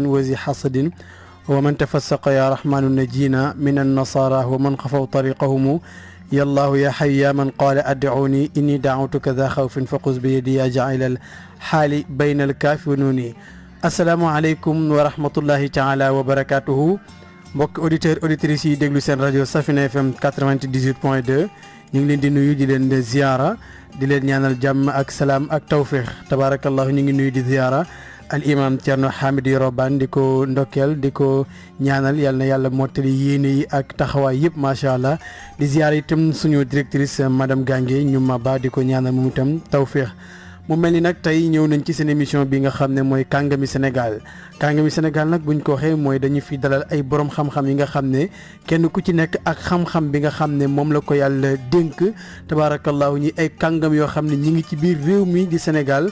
وذي حسد ومن تفسق يا رحمن نجينا من النصارى ومن خفوا طريقهم يا الله يا حي يا من قال أدعوني إني دعوتك ذا خوف فخذ بيدي يا جاعل الحال بين الكاف ونون السلام عليكم ورحمة الله تعالى وبركاته mbokk auditeur auditrices yi déglu seen rajo Safina FM 98.2 ñu ngi leen di nuyu di leen ziyaara di leen ñaanal jàmm ak salaam ak tawfiix tabaarakallahu ñu ngi nuyu di ziyaara al imam Thierno Hamidou Yoroban di ko ndokkeel di ko ñaanal yal na yàlla mottali yéene yi ak taxawaay yëpp macha allah di ziyaara itam suñu directrice madame Gange ñu ma ba di ko ñaanal moom itam tawfiix mu mel ni nag tey ñëw nañ ci seen émission bi nga xam ne mooy Kàngami Sénégal Kàngami Sénégal nag buñ ko waxee mooy dañu fi dalal ay borom xam-xam yi nga xam ne kenn ku ci nekk ak xam-xam bi nga xam ne moom la ko yàlla dénk tabaarakallahu ñi ay kàngam yoo xam ne ñi ngi ci biir réew mi di Sénégal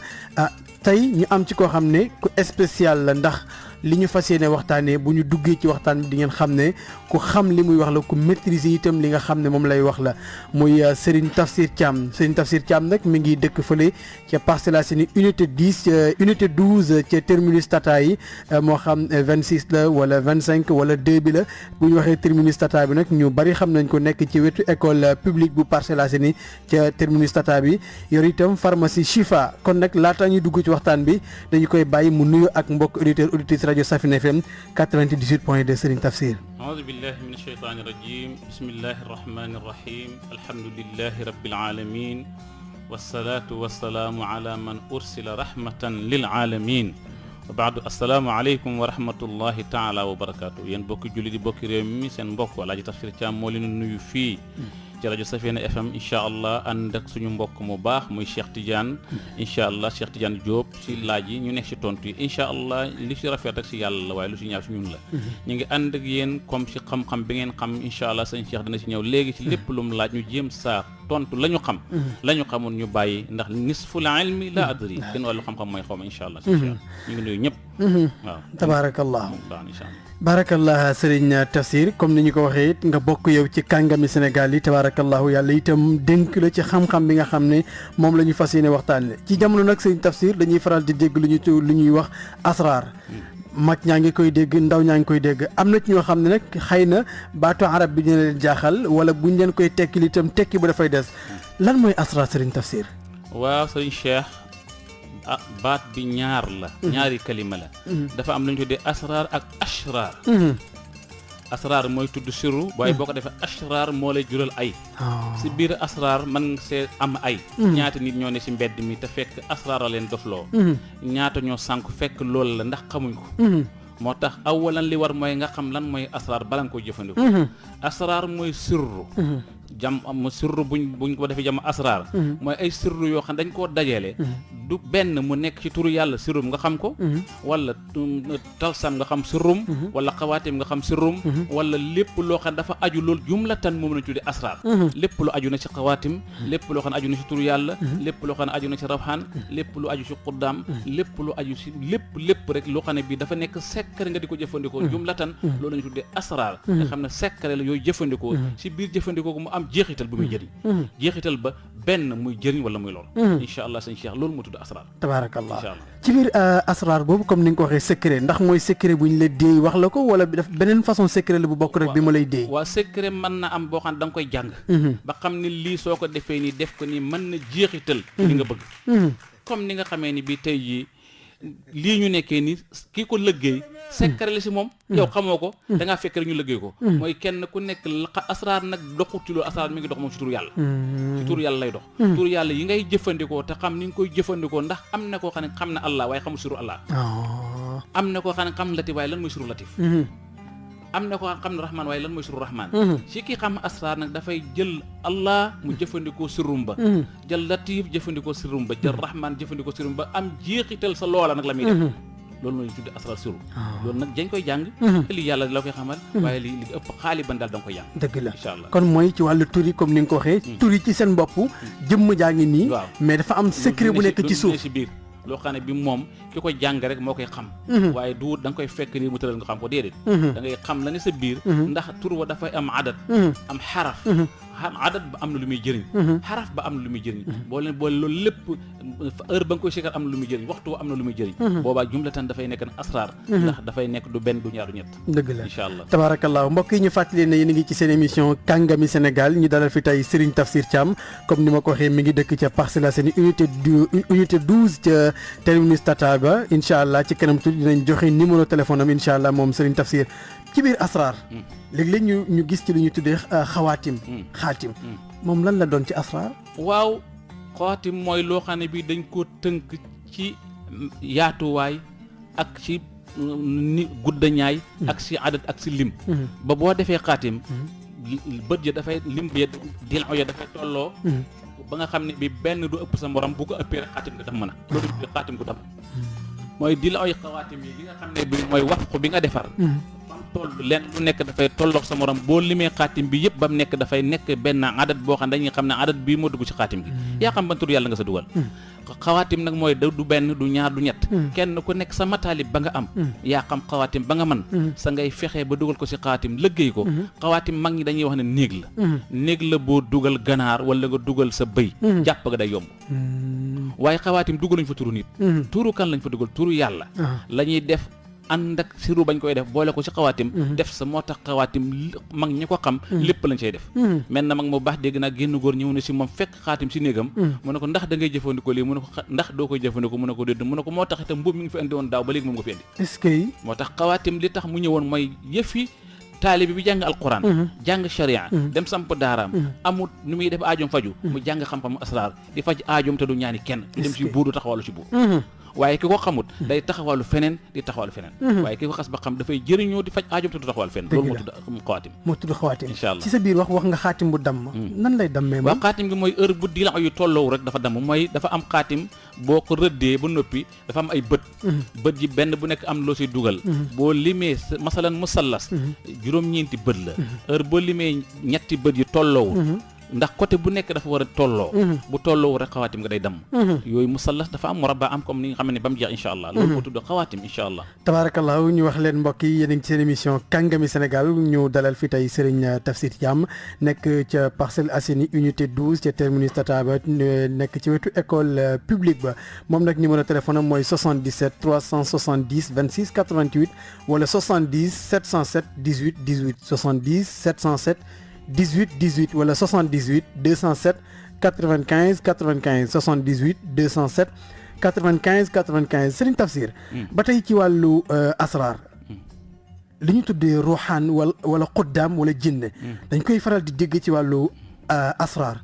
tey ñu am ci koo xam ne ku spécial la ndax li ñu fas yéene waxtaanee bu ñu duggee ci waxtaan bi di ngeen xam ne ku xam li muy wax la ku maîtriser itam li nga xam ne moom lay wax la muy Sérigne Tafsir Thiam Sérigne Tafsir Thiam nag mi ngi dëkk fële ca Parcelles Assainies unité 10 unité 12 ca terminus Tata yi moo xam 26 la wala 25 wala 2 bi la bu ñu waxee terminus Tata bi nag ñu bari xam nañ ko nekk ci wetu école publique bu Parcelles Assainies ca terminus Tata bi yor itam pharmacie Chifa kon nag laata ñuy dugg ci waxtaan bi dañu koy bàyyi mu nuyu ak mbokk auditeur auditrice rajo Safina FM 98.2 Serigne Tafsir. أعوذ بالله من الشيطان الرجيم بسم الله الرحمن الرحيم الحمد لله رب العالمين والصلاة والسلام على من أرسل رحمة للعالمين وبعد السلام عليكم ورحمة الله تعالى وبركاته ين بوك جولي دي بوك ريمي سن بوك ولا جي تفسير تيام مولين نيو في ci rajo Safina FM incha allah ànd ak suñu mbokk mu baax muy Cheikh Tidiane incha allah Cheikh Tidiane Diop ci laaj yi ñu nekk ci tontu yi incha allah li ci rafet ak ci yàlla la waaye lu ci ñaaw ci ñun la. ñu ngi ànd ak yéen comme ci xam-xam bi ngeen xam incha allah sëñ Cheikh dina ci ñëw léegi ci lépp lu mu laaj ñu jéem saa tontu la ñu xam. la ñu xamul ñu bàyyi ndax nisful ilmi la adri kenn wàllu xam-xam mooy xaw ma incha allah. ñu ngi nuyu ñëpp. waaw tabaarakallah. barakallah Serigne Tafsir comme ni ñu ko waxee it nga bokk yow ci kàngami Sénégal yi tabarakallahu yàlla itam dénk la ci xam-xam bi nga xam ne moom la ñu fas yéene waxtaanee ci jamono nag Serigne Tafsir dañuy faral di dégg lu ñuy wax asraar mag ñaa ngi koy dégg ndaw ñaa ngi koy dégg am na ci ñoo xam ne nag xëy na baatu arab bi dina leen jaaxal wala buñ leen koy tekki li itam tekki ba dafay des lan mooy asraar Serigne Tafsir. waaw Serigne Cheikh. baat bi ñaar la ñaari kalima la dafa am lu ñu tuddee asraar ak ashraar asraar mooy tudd sirru waaye boo ko defee ashraar moo lay jural ay si biir asraar mën nga see am ay ñaata nit ñoo ne si mbedd mi te fekk asraar a leen dofloo ñaata ñoo sànku fekk loolu la ndax xamuñ ko moo tax awalan li war mooy nga xam lan mooy asraar bala nga ko jëfandikoo asraar mooy sirru jam am sirru buñ ko defee jam asraar mooy ay sirru yoo xam dañ koo dajale du benn mu nekk ci turu yàlla sirrum nga xam ko wala talsam nga xam sirrum wala xawaatim nga xam sirrum wala lépp loo xam dafa aju loolu jumlatan moom lañ tuddee asraar lépp lu aju na ci xawaatim lépp loo xam ne aju na ci turu yàlla lépp loo xam ne aju na ci rabxaan lépp lu aju ci xuddaam lépp lu aju ci lépp rek loo xam ne bii dafa nekk secret nga di ko jëfandikoo jumlatan loolu lañ tuddee asraar nga xam ne secret la yooyu jëfandikoo ci biir jëfandikoo ko mu am jeexital bu muy jëriñ jeexital ba benn muy jëriñ wala muy lool incha allah sëñ Cheikh loolu mu tudd asraar tabaarakallah ci biir asraar boobu comme ni nga ko waxee secret ndax mooy secret bu ñu la déey wax la ko wala daf beneen façon secret la bu bokk rek bi ma lay déey waaw secret mën na am boo xam ne da nga koy jàng ba xam ne lii soo ko defee nii def ko nii mën na jeexital li nga bëgg comme ni nga xamee ni bi tey jii lii ñu nekkee ni kii ko lëggéey secret la si moom yow xamoo ko da ngaa fekk rek ñu lëggéey ko mooy kenn ku nekk asraar nag doxut ci loolu asraar mi ngi dox moom ci turu yàlla ci turu yàlla lay dox turu yàlla yi ngay jëfandikoo te xam ni nga koy jëfandikoo ndax am na koo xam ne xam na Allah waaye xamul suru Allah am na koo xam ne xam latif waaye lan mooy suru latif am na ko xam ne rahmaan waaye lan mooy suru rahmaan ci ki xam asraar nag dafay jël Allah mu jëfandikoo sirrum ba jël latif jëfandikoo sirrum ba jël rahmaan jëfandikoo sirrum ba am jeexital sa loola nag la muy def loolu mooy tudde asraar sirru loolu nag dañ koy jàng li yàlla la koy xamal waaye li ëpp xaaliban daal da nga koy jàng dëgg la incha allah kon mooy ci wàllu tur yi comme ni nga ko waxee tur yi ci seen bopp jëmm jaa ngi nii mais dafa am secret bu nekk ci suuf si biir loo xam ne bi moom ki ko jàng rek moo koy xam waaye du da nga koy fekk nii mu tëral nga xam ko déedéet da ngay xam la ne sa biir ndax tur wa dafay am adat am xaraf adat ba am na lu muy jëriñ xaraf ba am na lu muy jëriñ boo leen boole loolu lépp heure ba nga koy sikkar am na lu muy jëriñ waxtu am na lu muy jëriñ boobaa jumlatan dafay nekk asraar ndax dafay nekk du benn du ñaar du ñett dëgg la incha allah tabaarakallaahu mbokk yi ñu fàttali ne yéen a ngi ci seen émission Kàngami Sénégal ñu dalal fi tey Serigne Tafsir Thiam comme ni ma ko waxee mi ngi dëkk ca Parcelles Assainies unité 12 ca terminus Tata ba incha allah ci kanam tuuti dinañ joxe numéro téléphone am incha allah moom Serigne Tafsir ci biir asraar léeg-léeg ñu gis ci lu ñu tuddee xawaatim xaatim moom lan la doon ci asraar waaw xawaatim mooy loo xam ne bi dañ koo tënk ci yaatuwaay ak ci ni guddañaay ak si adat ak si lim ba boo defee xaatim bët ya dafay lim bi dil ya dafay tolloo ba nga xam ne bi benn du ëpp sa morom bu ko ëppee rek xaatim nga daf mën a loolu di xaatim gu dam mooy dil ay xawaatim yi li nga xam ne bi mooy wafqu bi nga defar toll leen lu nekk dafay tolloog sa morom boo limee xaatim bi yëpp ba mu nekk dafay nekk benn adat boo xam ne dañuy xam ne adat bii moo dugg ci xaatim gi yaa xam ban tur yàlla nga sa dugal xawaatim nag mooy du benn du ñaar du ñett kenn ku nekk sa mataalib ba nga am yaa xam xawaatim ba nga man sa ngay fexe ba dugal ko ci xawaatim lëggéey ko xawaatim mag ñi dañuy wax ne néeg la boo dugal ganaar wala nga dugal sa bëy jàpp nga day yomb waaye xawaatim dugaluñ fa turu nit turu kan lañ fa dugal turu yàlla la ñuy def ànd ak siru bañ koy def boole ko ci xawaatim def sa moo tax xawaatim mag ñi ko xam lépp lañ cay def mel na mag mu baax dégg naa génn góor ñëw na si moom fekk xaatim si néegam mu ne ko ndax da ngay jëfandikoo lii mu ne ko ndax doo koy jëfandikoo mu ne ko déedéet mu ne ko moo tax itam mbubb mi ngi fi andi woon daaw ba léegi moom nga fi andi est-ce que moo tax xawaatim li tax mu ñëwoon mooy yëfi taalibi bi jàng alquran jàng sharia dem samp daaraam amul nu muy def aajoom faju mu jàng xam-xam asraar di faj aajoom te du ñaani kenn di dem si buur du taxawalu si buur waaye ki ko xamut day taxawalu feneen di taxawalu feneen waaye ki ko xas ba xam dafay jëriñoo di faj aajoom te du taxawalu feneen loolu moo tudd xawaatim incha allah ci sa biir wax nga xaatim bu damm nan lay dammee waaw xaatim gi mooy heure bu di la yu tolloowu rek dafa damm mooy dafa am xaatim boo ko rëddee ba noppi dafa am ay bët yi benn bu nekk am loo si dugal boo limee masalan musallas juróom-ñeenti bët la heure boo limee ñetti bët yi tolloowu ndax côté bu nekk dafa war a tolloo bu tolloo rek xawaatim nga day damm yooyu musallas dafa am murabba am comme ni nga xam ne ba mu jeex incha allah loolu moo tudd xawaatim incha allah tabaarakallaahu ñu wax leen mbokk yi yéen a ngi ci seen émission Kàngami Sénégal ñu dalal fi tey Serigne Tafsir Thiam nekk ca Parcelles Assainies unité 12 ca terminus Tata ba nekk ci wetu école publique ba moom nag numéro téléphone am mooy 77 370 26 88 wala 70 707 18 18 70 707 18 18 wala 78 207 95 95 78 207 95 95 Serigne Tafsir ba tey ci wàllu asraar li ñu tuddee ruuxaan wala xuddaam wala jinne dañ koy faral di dégg ci wàllu asraar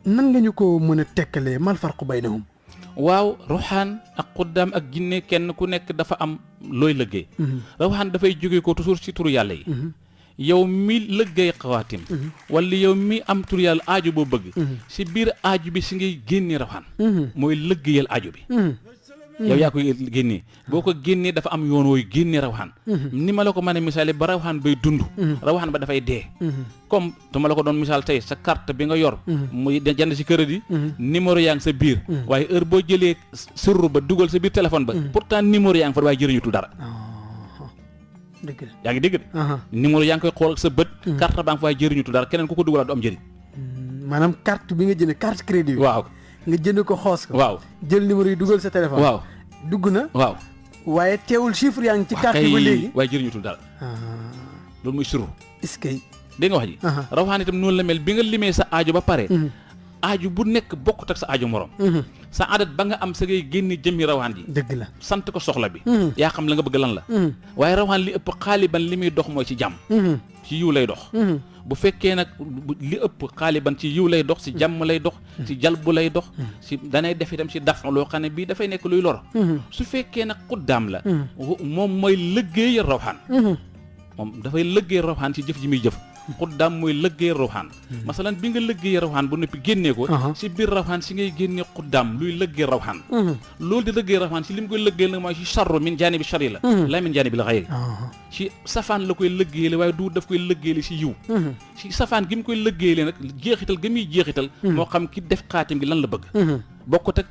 nan nga ñu ko mën a tekkalee mal farqu baynahum waaw ruuxaan ak xuddaam ak jinne kenn ku nekk dafa am looy liggéey ruuxaan dafay jóge ko toujours ci turu yàlla yi yow mi lëggéey xawaatim wala yow mi am tur yàlla aajo boo bëgg si biir aajo bi si ngay génne rawxaan mooy lëggéeyal aajo bi yow yaa koy génnee boo ko génnee dafa am yoon wooyu génne rawxaan ni ma la ko mën a misaale ba rawxaan bay dund rawxaan ba dafay dee comme dama la ko doon misaal tey sa carte bi nga yor muy jënd si crédit numéro yaa ngi sa biir waaye heure boo jëlee sirru ba dugal sa biir téléphone ba pourtant numéro yaa ngi fa waaye jëriñutul dara yaa ngi dégg de numéro yaa ngi koy xool ak sa bët carte banque waaye jëriñutu dara keneen ku ko dugalaat du am njëriñ maanaam carte bi nga jënd carte crédit bi waaw nga jënd ko xoos ko waaw jël numéro yi dugal sa téléphone waaw dugg na waaw waaye teewul chiffre yaa ngi ci carte ba léegi waaye jëriñutul dara loolu muy suru est-ce que dégg nga wax ji rawxaan itam noonu la mel bi nga limee sa aajo ba pare aajo bu nekk bokkut ak sa aajo morom sa adat ba nga am sa ngay génne jëmmi rawaan ji dëgg la sant ko soxla bi yaa xam la nga bëgg lan la waaye rawaan li ëpp xaaliban li muy dox mooy ci jàmm ci yiw lay dox bu fekkee nag li ëpp xaaliban ci yiw lay dox ci jàmm lay dox ci jalbu lay dox ci danay def itam ci daf loo xam ne bii dafay nekk luy lor su fekkee nag xuddaam la moom mooy lëggéey rawaan moom dafay lëggéey rawaan ci jëf ji muy jëf xuddaam mooy lëggéey rawxaan masalan bi nga lëggéey rawxaan bu noppi génnee ko si biir rawxaan si ngay génnee xuddaam luy lëggéey rawxaan loolu di lëggéey rawxaan si li mu koy lëggéey nag mooy si charru min jaanibi charri la la min jaanibi la xayri si safaan la koy lëggéeyale waaye du daf koy lëggéeyale si yiw si safaan gi mu koy lëggéeyale nag jeexital ga muy jeexital moo xam ki def xaatim gi lan la bëgg bokkut ak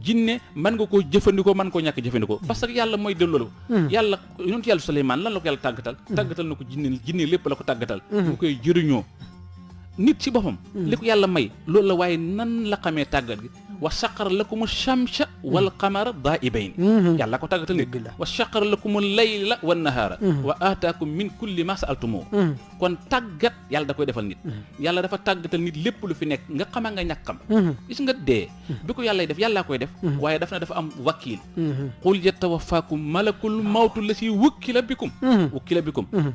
jinne mën nga koo jëfandikoo mën koo ñàkk jëfandikoo parce que yàlla mooy delloo yàlla yonentu yàlla Suleymaan lan la ko yàlla tàggatal na ko jinne lépp la ko tàggatal mu koy jëriñoo nit ci boppam li ko yàlla may loolu la waaye nan la xamee tàggat gi wa saqara lakum shamsa wal qamara daa'ibayn yàlla ko tàggatal nit wa saqara lakum layla wan nahaara wa aataakum min kulli ma sa'altumu kon tàggat yàlla da koy defal nit yàlla dafa tàggatal nit lépp lu fi nekk nga xama nga ñàkk xam gis nga dee bi ko yàllay def yàllaa koy def waaye daf na dafa am wakiil qul yatawaffaakum malakul mawtu la si wukkila bikum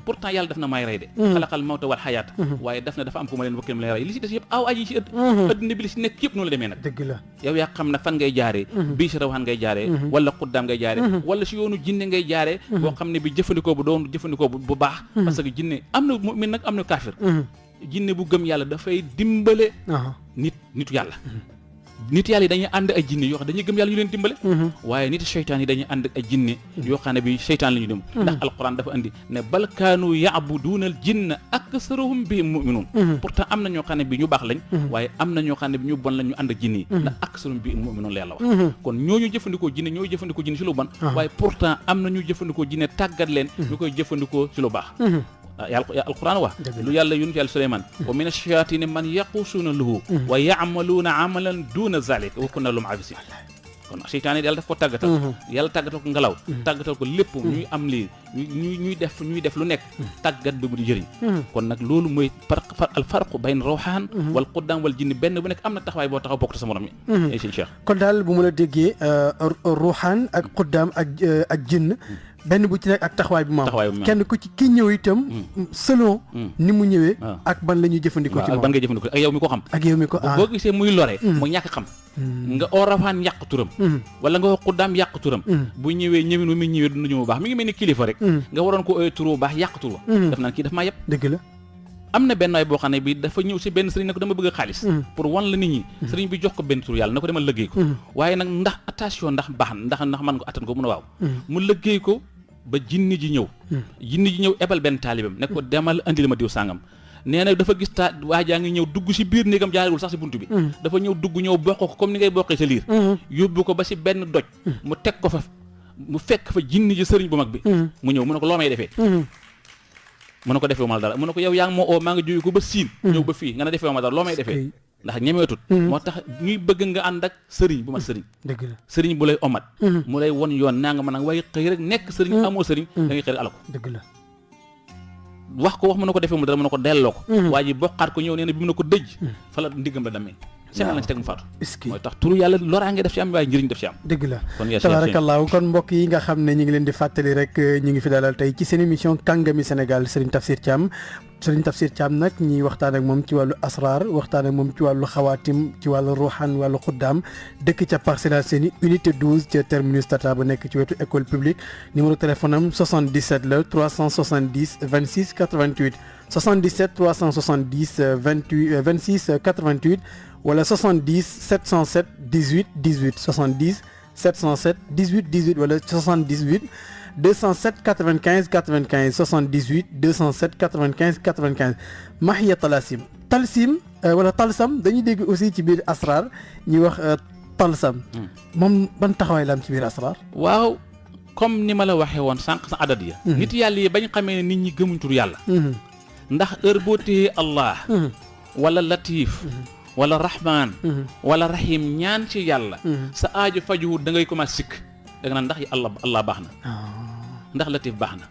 pourtant yàlla daf na may rey de xalaqal mawta wal xayaata waaye daf na dafa am ku ma leen wakkil ma leen rey li si des yëpp aw aji ci adduna bi li si nekk yëpp noonu la demee nag dëgg la yow yaa xam ne fan ngay jaaree bii si rawaan ngay jaaree wala xuddaam ngay jaaree wala si yoonu jinne ngay jaaree boo xam ne bi jëfandikoo bu doon jëfandikoo bu baax parce que jinne am na mu'min nag am na kaafir jinne bu gëm yàlla dafay dimbale nitu yàlla nit yàlla yi dañuy ànd ak jinne yoo xam dañuy gëm yàlla ñu leen dimbale waaye nit seytaan yi dañuy ànd ak jinne yoo xam ne bi seytaan la ñu dem ndax alquran dafa andi ne bal kaanu ya'buduuna al jinna aksaruhum bihim mu'minuun pourtant am na ñoo xam ne bi ñu baax lañ waaye am na ñoo xam ne bi ñu bon lañ ñu ànd ak jinne yi ndax aksaruhum bihim mu'minuun la yàlla wax kon ñooñu jëfandikoo jinne ñooy jëfandikoo jinne ci lu bon waaye pourtant am na ñu jëfandikoo jinne tàggat leen ñu koy jëfandikoo ci lu baax yàlla alquran wax lu yàlla yunus yàlla Suleymaan wa mina shayaatini man yaqusuuna lahu wa ya'maluuna amalan duuna zalika wa kunna lahum aabisin kon seytaane yàlla daf ko tàggatal yàlla tàggatal ko ngelaw tàggatal ko lépp ñuy am lii ñuy def lu nekk tàggat bi mu di jëriñ kon nag loolu mooy al farqu bayn rawxaan wal quddaam wal jinni benn bu nekk am na taxawaay boo taxaw bokk te sa morom yi sëñ Cheikh kon daal bu mu la déggee ruuxaan ak quddaam ak jinn benn bu ci nekk ak taxawaay bi moom kenn ku ci ki ñëw itam selon ni mu ñëwee ak ban la ñuy jëfandikoo ci moom ban ngay jëfandikoo ak yow mi ko xam ak yow mi ko boo gisee muy lore mu ñàkk xam nga oo rawaan yàq turam wala nga wax quddaam yàq turam bu ñëwee ñëwin mu ñëwee du ñëw bu baax mi ngi mel ni kilifa rek nga waroon ko ooy tur bu baax yàq tur wa daf naan kii daf maa yëpp dëgg la am na benn waay boo xam ne bi dafa ñëw si benn sëriñ ne ko dama bëgg a xaalis pour wan la nit ñi sëriñ bi jox ko benn tur yàlla na ko demal liggéey ko waaye nag ndax attention ndax baax na ndax man ko attan ko mun a waaw mu liggéey ko ba jinni ji ñëw ebal benn taalibam ne ko demal andil ma diw sàngam nee na dafa gis waajaa ngi ñëw dugg si biir néegam jaarewul sax si buntu bi dafa ñëw dugg ñëw bokk ko comme ni ngay bokkee sa liir yóbbu ko ba si benn doj mu teg ko fa mu fekk fa jinni ji sëriñ bu mag bi mu ñëw mu ne ko loo may defee mu ne ko defee ma dara mu ne ko yow yaa ngi moo oo maa ngi jóge ko ba siin ñëw ba fii nga ne defee ma dara loo may defee ndax ñemeetut moo tax ñuy bëgg nga ànd ak sëriñ bu ma sëriñ dëgg la sëriñ bu lay omat mu lay won yoon naa nga mën a waaye xëy rek nekk sëriñ amoo sëriñ da ngay xëy rek ala ko dëgg la wax ko wax mu ne ko defee mu dara mu ne ko delloo ko waa ji bokkaat ko ñëw nee na bi mu ne ko dëj fa la ndiggam la damee seetal lañ ci teg mu faatu mooy tax turu yàlla loraange def ci am waaye njëriñ def ci am dëgg la tabaarakallaahu kon mbokk yi nga xam ne ñu ngi leen di fàttali rek ñu ngi fi dalal tey ci seen émission Kàngami Sénégal Serigne Tafsir Thiam nag ñiy waxtaan ak moom ci wàllu asrar waxtaan ak moom ci wàllu xawaatim ci wàllu ruuxaan wàllu xuddaam dëkk ca Parcelles Assainies unité 12 ca terminus Tata ba nekk ci wetu école publique numéro téléphone am 77 la 370 26 88 77 370 26 88 wala 70 707 18 18 70 707 18 18 wala 78 207 95 95 78 207 95 95 mahiya talsim wala talsam dañuy dégg aussi ci biir asrar ñuy wax talsam moom ban taxawaay la am ci biir asrar waaw comme ni ma la waxee woon sànq sa adat ya nit yàlla yi bañ xamee ne nit ñi gëmuñ tur yàlla ndax heure boo téyee Allah wala latif wala rahman wala rahim ñaan ci yàlla sa aajo fajuwut da ngay commencé sikk da nga naan ndax Allah baax na ndax latif baax na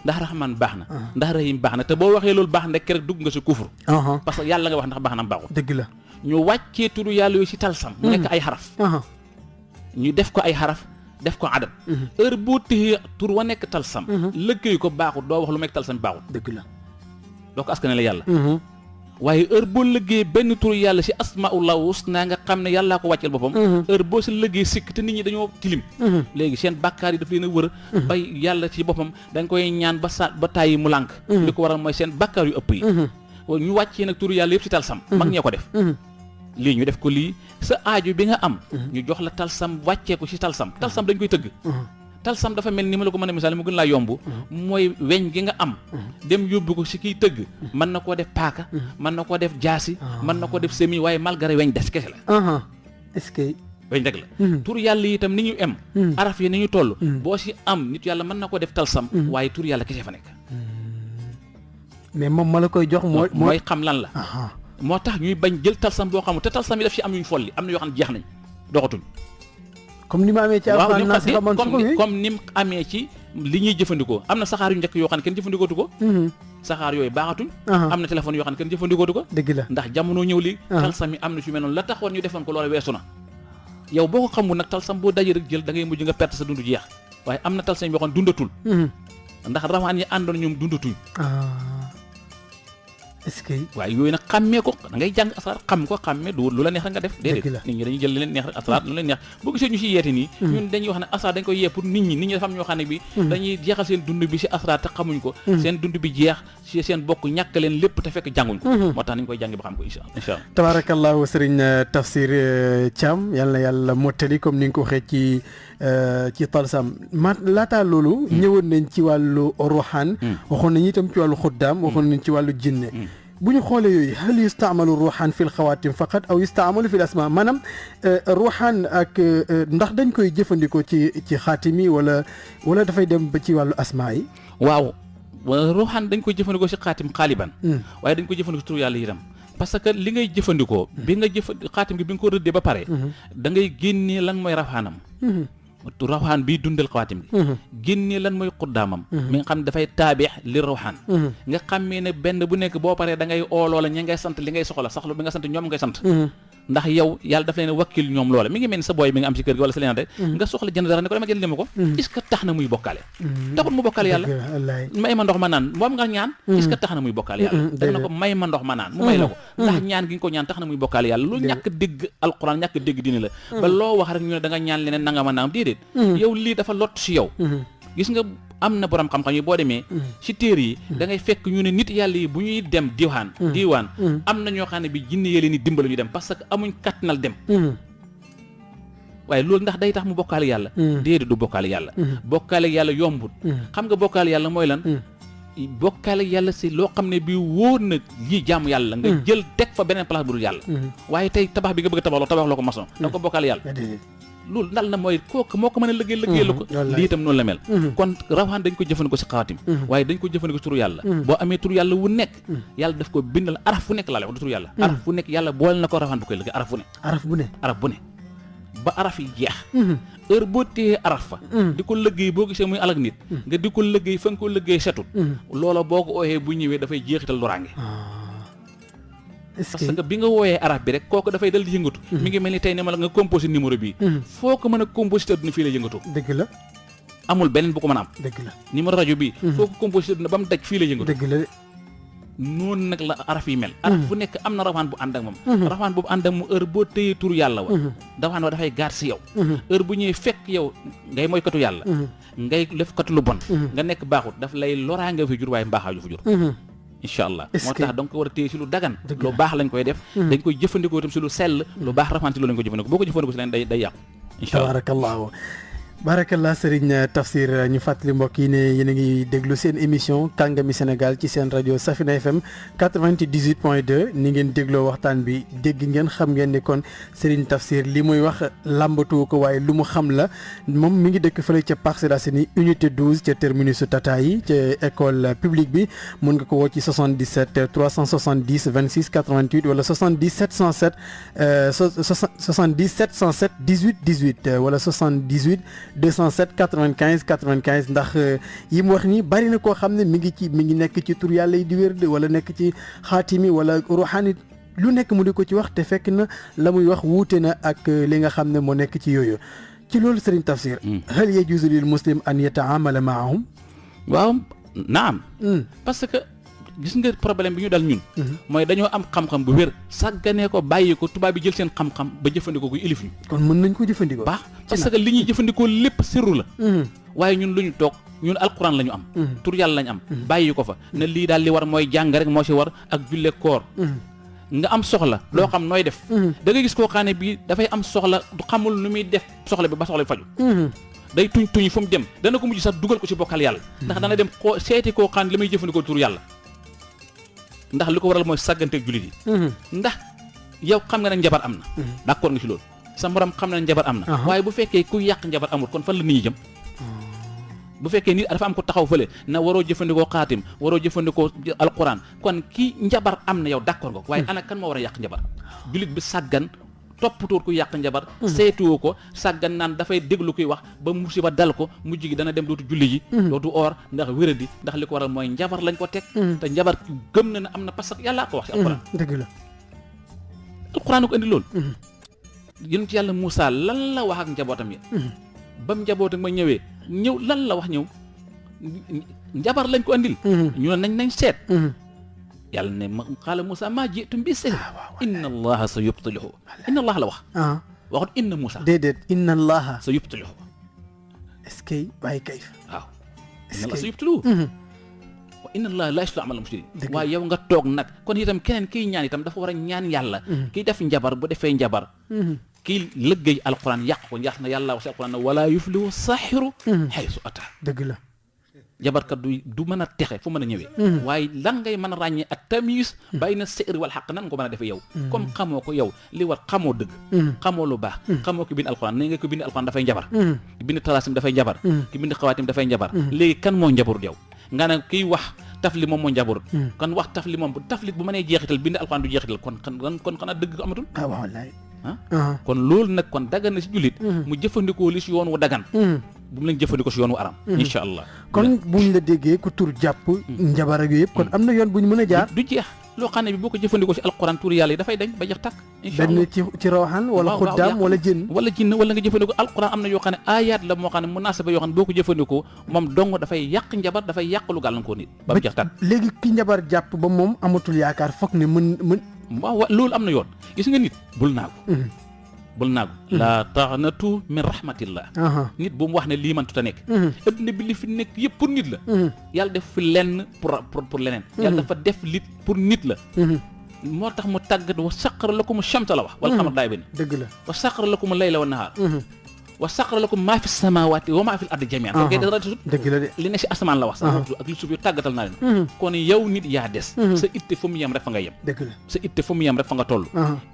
ndax rahman baax na ndax rahim baax na te boo waxee loolu baax na rek dugg nga si kufur parce que yàlla nga wax ndax baax na baaxul dëgg la ñu wàccee turu yàlla yooyu si talsam mu nekk ay xaraf ñu def ko ay xaraf def ko adat heure boo téyee tur wa nekk talsam lëggéey ko baaxul doo wax lu nekk talsam baaxul dëgg la doo ko askane la yàlla waaye heure boo lëggee benn tur yàlla si asmaullah husna nga xam ne yàllaa ko wàcceel boppam heure boo si lëggee sikk te nit ñi dañoo tilim léegi seen bàkkaar yi daf leen a wër bay yàlla ci boppam dañ koy ñaan ba tàyyi mu lànk li ko waral mooy seen bàkkaar yu ëpp yi ñu wàccee nag tur yàlla yëpp si talsam mag ñee ko def lii ñu def ko lii sa aaju bi nga am ñu jox la talsam wàccee ko si talsam dañ koy tëgg talsam dafa mel ni ma la ko mën a misaal mu gën laa yomb mooy weñ gi nga am dem yóbbu ko si kiy tëgg mën na koo def paaka mën na koo def jaasi mën na koo def semi waaye malgré weñ des kese la est-ce que weñ rek la tur yàlla yi itam ni ñu em araf yi ni ñu toll boo si am nit yàlla mën na koo def talsam waaye tur yàlla kese fa nekk mais moom ma la koy jox mooy xam lan la moo tax ñuy bañ jël talsam boo xamul te talsam yi daf ci am yuñ folli am na yoo xam ne jeex nañ doxatuñ. comme ni ma amee ci alxuraan naa si xamoon comme ni mu amee ci li ñuy jëfandikoo am na saxaar yu njëkk yoo xam ne kenn jëfandikootu ko. saxaar yooyu baaxatuñ. am na téléphone yoo xam ne kenn jëfandikootu ko. dëgg la ndax jamono ñëw li talsam yi am na ci mel noonu la taxoon ñu defoon ko loola weesu na. yow boo ko xamul nag talsam boo dajee rek jël da ngay mujj nga perte sa dundu jeex waaye am na talsam yoo xam ne dundatul. ndax rawaan yi àndoon ñoom dundatuñ. est-ce que waaye yooyu nag xàmmee ko da ngay jàng asraar xam ko xàmmee du lu la neex rek nga def déedéet nit ñi dañuy jël leen neex rek asraar lu leen neex boo gisee ñu ci yeete nii ñun dañuy wax ne asraar dañ koy yee pour nit ñi dafa am ñoo xam ne bi dañuy jeexal seen dund bi ci asraar te xamuñ ko seen dund bi jeex ci seen bokk ñàkk leen lépp te fekk jànguñ ko moo tax nañ koy jàngi ba xam ko insha Allah tabarakallahu Sérigne Tafsir Thiam yal na yàlla mottali comme ni nga ko waxee ci talsam laataa loolu ñëwoon nañ ci wàllu ruuxaan waxoon nañ itam ci wàllu xuddaam waxoon nañ ci wàllu jinne bu ñu xoolee yooyu hal yustaamalu ruuxaan fi l xawaatim faqat aw yustaamalu fi l asma maanaam ruuxaan ak ndax dañ koy jëfandikoo ci xaatimi wala dafay dem ba ci wàllu asma yi waaw ruuxaan dañ koy jëfandikoo ci xaatim xaaliban waaye dañ koy jëfandikoo ci tur yàlla itam parce que li ngay jëfandikoo bi nga xaatim gi bi nga ko rëddee ba pare da ngay génnee lan mooy rafaanam rawxaan bii dundal xawaatim gi génnee lan mooy xuddaamam mi nga xam ne dafay taabix li rawxaan nga xammee ne benn bu nekk boo paree da ngay oo loola ñi ngay sant li ngay soxla saxlu bi nga sant ñoom ngay sant ndax yow yàlla daf leen wakkil ñoom loola mi ngi mel ni sa booy bi nga am ci kër gi wala sa leen rek nga soxla jënd dara ne ko dama jënd ma ko est-ce que tax na muy bokkaale taxul mu bokkaale yàlla may ma ndox ma naan moom nga ñaan est-ce que tax na muy bokkaale yàlla da na ko may ma ndox ma naan mu may la ko ndax ñaan gi nga ko ñaan tax na muy bokkaale yàlla loolu ñàkk dégg alquran ñàkk dégg diine la ba loo wax rek ñu ne da nga ñaan leneen nanga ma naam déedéet yow lii dafa lott si yow gis nga am na borom xam-xam yi boo demee ci téere yi da ngay fekk ñu ne nit yàlla yi bu ñuy dem diiwaan am na ñoo xam ne bi jinne yee leen ni dimbali ñu dem parce que amuñ kattanal dem waaye loolu ndax day tax mu bokkaale yàlla déedéet du bokkaale yàlla bokkaale yàlla yombut xam nga bokkaale yàlla mooy lan bokkaale yàlla si loo xam ne bi wóor na lii jaamu yàlla nga jël teg fa beneen place bu dul yàlla waaye tey tabax bi nga bëgg tabax loo ko maçon da ko bokkaale yàlla loolu ndal na mooy kooku moo ko mën a liggéey la ko lii itam noonu la mel kon rawaan dañ ko jëfandikoo si xawaatim waaye dañ ko jëfandikoo si turu yàlla boo amee turu yàlla wu nekk yàlla daf ko bindal araf fu nekk laa lay wax du turu yàlla araf fu nekk yàlla boole na ko rawaan bu koy liggéey araf bu ne ba araf yi jeex heure boo téyee araf fa di ko liggéey boo gisee muy alak nit nga di ko liggéey fa nga ko liggéey setut loola boo ko ooyee bu ñëwee dafay jeexital loraange parce que bi nga wooyee arab bi rek kooku dafay dal di yëngatu mi ngi mel ni tey ne ma la nga composé numéro bii foo ko mën a composé te duna fii la yëngatu dëgg la amul beneen bu ko mën a am dëgg la numéro rajo bii foo ko composé te duna ba mu daj fii la yëngatu dëgg la noonu nag la araf yi mel araf bu nekk am na rawaan bu ànd ak moom rawaan boobu ànd ak moom heure boo téyee turu yàlla wa rawaan wa dafay gaar si yow heure bu ñëwee fekk yow ngay mooy katu yàlla ngay def katu lu bon nga nekk baaxut daf lay loraa nga fi jur waaye mbaaxaa ju fi jur incha allah moo tax donc ko war a téye si lu dagan lu baax lañ koy def dañ koy jëfandikoo itam si lu sell lu baax rafaan si loolu lañ koy jëfandikoo boo ko jëfandikoo si leen day yàqu incha allah barakallah Sérigne Tafsir ñu fàttali mbokk yi ne yéen a ngi déglu seen émission Kàngami Sénégal ci seen rajo Safina FM 98.2 ni ngeen dégloo waxtaan bi dégg ngeen xam ngeen ne kon Sérigne Tafsir li muy wax làmbatu ko waaye lu mu xam la moom mi ngi dëkk fële ca Parcelles Assainies unité 12 ca terminus Tata yi ca école publique bi mun nga ko woo ci 77 370 26 88 wala 70 707 70 707 18 18 wala 78 207 95 95 ndax yi mu wax ni bari na koo xam ne mi ngi nekk ci tur yàlla yi di wér wala nekk ci xaatimi wala ruuxaani lu nekk mu di ko ci wax te fekk na la muy wax wuute na ak li nga xam ne moo nekk ci yooyu ci loolu Sérigne Tafsir hal yajuuzu lil muslim an yataamala maahum waaw naam parce que gis nga problème bi ñu dal ñun mooy dañoo am xam-xam bu wér sàgganee ko bàyyi ko tubaab bi jël seen xam-xam ba jëfandikoo ko ilif ñu kon mën nañ ko jëfandikoo baax parce que li ñuy jëfandikoo lépp sirru la waaye ñun lu ñu toog ñun alquran la ñu am tur yàlla lañu am bàyyi ko fa ne lii daal li war mooy jàng rek moo ci war ak julle koor nga am soxla loo xam nooy def da ngay gis koo xam ne bii dafay am soxla du xamul nu muy def soxla bi ba soxla bi faju day tuñ fu mu dem dana ko mujj sax dugal ko ci bokkal yàlla ndax dana dem koo seeti koo xam ne li muy jëfandikoo tur yàlla ndax li ko waral mooy sàgganteeg jullit yi ndax yow xam nga ne njabar am na d'accord nga ci loolu sa morom xam na ne njabar am na waaye bu fekkee ku yàq njabar amul kon fan la nit ñi jëm bu fekkee nit dafa am ko taxaw fële na waroo jëfandikoo xaatim waroo jëfandikoo alquran kon kii njabar am na yow d'accord nga waaye ana kan moo war a yàq njabar jullit bi sàggan toppatoor ku yàq njabar seetuwoo ko sàggan naan dafay déglu kuy wax ba musiba dal ko mujj gi dana dem dootu julli ji dootu oor ndax wéradi ndax li ko waral mooy njabar lañ ko teg te njabar gëm na ne am na parce que yàllaa ko wax ci alquran dëgg la alquran ko indi loolu yonent yàlla Moussa lan la wax ak njabootam yi ba mu njabootam ma ñëwee lan la wax njabar lañ ko andil ñu ne nañ seet yàlla ne ma qaala Moussa maa jiitum bi sihr inna allaha sa yubtiluhu inna allaha la wax waxut inna Moussa déedéet inna allaha sa yubtiluhu est-ce que bàyyi kayf waaw inna allaha sa yubtiluhu wa inna allaha la yuslihu amal mufsidin waaye yow nga toog nag kon itam keneen kiy ñaan itam dafa war a ñaan yàlla kiy def njabar bu defee njabar kii lëggéey alquran yàq ko yàq na yàlla wax si alquran wala yuflihu saxiru haysu ata dëgg la jabarkat du mën a texe fu mën a ñëwee waaye lan ngay mën a ràññee ak tamis bàyyi na sér wal xaq nan nga ko mën a defee yow comme xamoo ko yow li war xamoo dëgg xamoo lu baax xamoo ki bind alquran na nga ko bind alquran dafay njabar ki bind talaasim dafay njabar ki bind xawaatim dafay njabar léegi kan moo njabarut yow nga ne kiy wax tafli moom moo njabarut kon wax tafli moom tafli bu mënee jeexital bind alquran du jeexital kon xanaa dëgg ko amatul kon loolu nag kon dagan na si jullit mu jëfandikoo li si yoon wu dagan bu mu leen jëfandikoo si yoon wu aram insha allah kon buñ la déggee ku tur jàpp njabar ak yooyu yëpp kon am na yoon buñ mën a jaar du jeex loo xam ne bi boo ko jëfandikoo si alquran tur yàlla yi dafay dañ ba jeex tàkk insha allah benn ci rawxaan wala xuddaam wala jinn wala nga jëfandikoo alquran am na yoo xam ne ayaat la moo xam ne munaasaba yoo xam ne boo ko jëfandikoo moom dong dafay yàq njabar dafay yàq lu gàllankoor nit ba mu jeex tàkk léegi ki njabar jàpp ba moom amatul yaakaar foog ne mën waaw loolu am na yoon gis nga nit bul naagu laa taxnatu min rahmatillah nit bu mu wax ne lii man tuta nekk adduna bi li fi nekk yëpp pour nit la yàlla def fi lenn pour leneen yàlla dafa def lit pour nit la moo tax mu tàggat wa saqara lakum shamsa la wax wal qamar daay benn dëgg la wa saqara lakum layla wa nahaar wa saqara lakum maa fi samawati wa maa fi ardi jamian kon kay dara desut dëgg la de li ne si asamaan la wax sax ak li suuf yu tàggatal naa leen kon yow nit yaa des sa itte fu mu yem rek fa nga yem dëgg la sa itte fu mu yem rek fa nga toll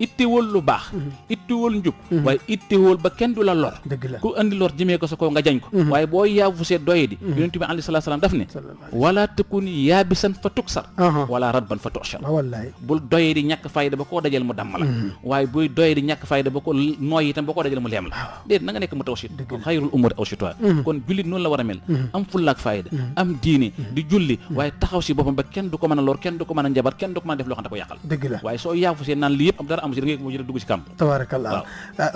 ittewul lu baax ittewul njub waaye ittewul ba kenn du la lor dëgg la ku andi lor jëmee ko sa kaw nga jañ ko waaye boo yaafu see doye di yonent bi alayhi salaatu salaam daf ne wala takun yaabisan fa tuksar wala radban fa tushar wallaay bul doye di ñàkk fayda ba koo dajal mu damm la waaye buy doye di ñàkk fayda ba ko nooy itam ba koo dajal mu leem la déet na nga nekk mu tawsit xayrul umuri awsituha kon jullit noonu la war a mel am fullaak fayda am diine di julli waaye taxaw si boppam ba kenn du ko mën a lor kenn du ko mën a njabar kenn du ko mën a def loo xam ne da ko yàqal dëgg la waaye soo yaafu see naan lii yëpp dara amu si da ngay mujj dugg si kàmb tabarakallah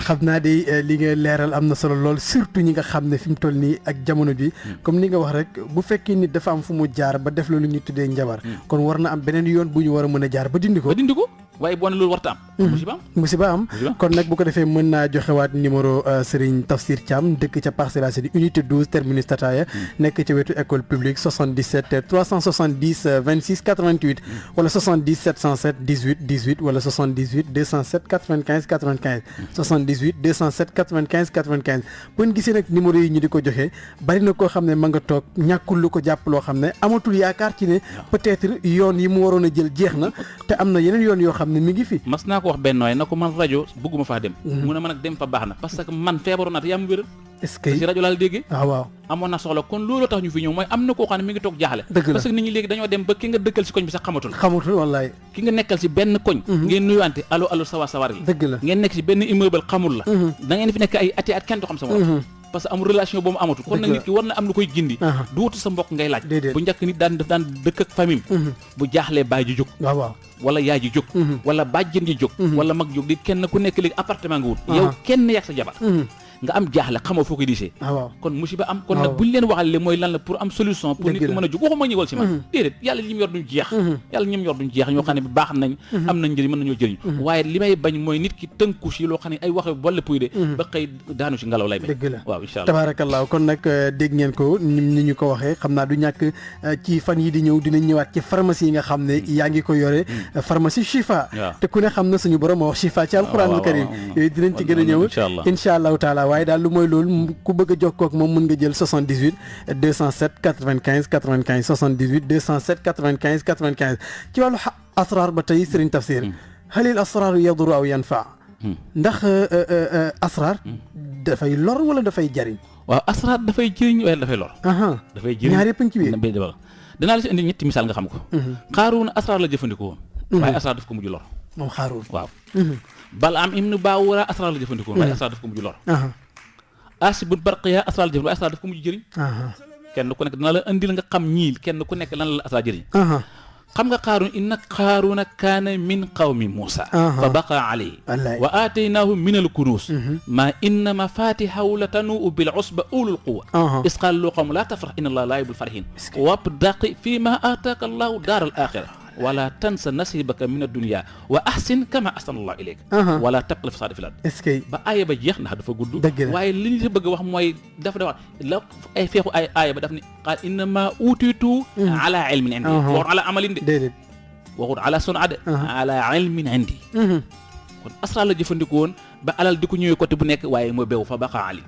xam naa di li nga leeral am na solo lool surtout ñi nga xam ne fi mu toll nii ak jamono bi comme ni nga wax rek bu fekkee nit dafa am fu mu jaar ba def loolu ñu tuddee njabar kon war na am beneen yoon bu ñu war a mën a jaar ba dindi ko waaye boo ne loolu warta am musiba am kon nag bu ko defee mën naa joxewaat numéro Sérigne Tafsir Thiam dëkk ca Parcelles Assainies unité 12 terminus Tataya nekk ca wetu école publique 77 370 26 88 wala 70 707 18 18 wala 78 207 95 95 78 207 95 95 bu ñu gisee nag numéro yi ñu di ko joxe bari na koo xam ne ma nga toog ñàkkul lu ko jàpp loo xam ne amatul yaakaar ci ne peut-être yoon yi mu waroon a jël jeex na te am na yeneen yoon yoo xam ne mi ngi fi mas naa ko wax benn waay na ko man rajo bëgguma faa dem mu ne ma nag dem fa baax na parce que man feebaroon naa te yaa ma wéral est-ce que si rajo laal déggee waaw amoon na soxla kon loolu tax ñu fi ñëw mooy am na koo xam ne mi ngi toog jaaxle parce que nit ñi léegi dañoo dem ba ki nga dëkkal si koñ bi sax xamatul wallaay ki nga nekkal si benn koñ ngeen nuyuwante allo sawar la dëgg la ngeen nekk si benn immeuble xamul la da ngeen fi nekk ay ati at kenn du xam sa morom parce que am relation boobu amatul kon nag nit ki war na am lu koy gindi du wutu sa mbokk ngay laaj bu njëkk nit daan dëkk ak famille bu jaaxlee baay ji jóg waaw wala yaay ji jóg wala bàjjen ji jóg wala mag jóg di kenn ku nekk léegi appartement nga wut yow kenn yàgg sa jabar nga am jaaxle xamoo foo koy diisee kon musiba am kon nag buñ leen waxale mooy lan la pour am solution pour nit ki mën a jóg waxuma ñëwal si man déedéet yàlla li mu yor duñ jeex yàlla ñoom yor duñ jeex ñoo xam ne bi baax nañ am nañ njëriñ mën nañoo jëriñ waaye li may bañ mooy nit ki tënku si loo xam ne ay waxe bolle puy de ba xëy daanu si ngelaw lay bañ dëgg la waaw incha allah tabaarakallaa kon nag dégg ngeen ko ni ñu ko waxee xam naa du ñàkk ci fan yi di ñëw dinañ ñëwaat ci pharmacie yi nga xam ne yaa ngi ko yore pharmacie Chifa te ku ne xam na suñu borom wax Chifa ci alquranul karim yooyu dinañ ci gën a ñëw incha allahu taala waaye daal lu mooy loolu ku bëgg a jokkoo ak moom mën nga jël 78 207 95 95 78 207 95 95 ci wàllu asrar ba tey Sérigne Tafsir halil asrar yaduru aw yanfa ndax asrar dafay lor wala dafay jariñ waaw asraar dafay jëriñ waaye dafay lor dafay jëriñ ñaar yëpp ci biir dinaa la si indi ñetti misaal nga xam ko Qaaruuna asraar la jëfandikoo woon waaye asraar daf ko mujj lor moom Qaaruun waaw Balaam ibnu Baawura asraar la jëfandikoo woon waaye asraar daf ko mujj lor Aasib bun Barqiya asraar la jëfandikoo waaye asraar daf ko mujj jëriñ kenn ku nekk dina la indil nga xam ñii kenn ku nekk lan la asraar jëriñ xam nga Qaaruun inna Qaaruuna kaana min qawmi Muusaa fa baqa alayhi wa aataynaahu min al-kunuuz maa inna mafaatihahu latanuu'u bil usba ulul quwwa iz qaala lahu qawmuhu laa tafrah inna Allaaha laa yuhibbul farihiin wabtaghi fiimaa aataaka Allaahu daaral aaxira wala tansa nasibaka min ad-dunya wa ahsin kama ahsana Allahu ilayka wala tabghi fasaada fil ard ba aaya ba jeex ndax dafa gudd waaye li ñu bëgg wax mooy dafa wax la ay feexu ay aaya ba daf ni qaal innama utiitu ala ilmin indi waxut ala amalin de déedéet waxut ala sun'ade ala ilmin indi kon asraar la jëfandikoo woon ba alal di ko ñëwee côté bu nekk waaye mooy beew fa baqa ali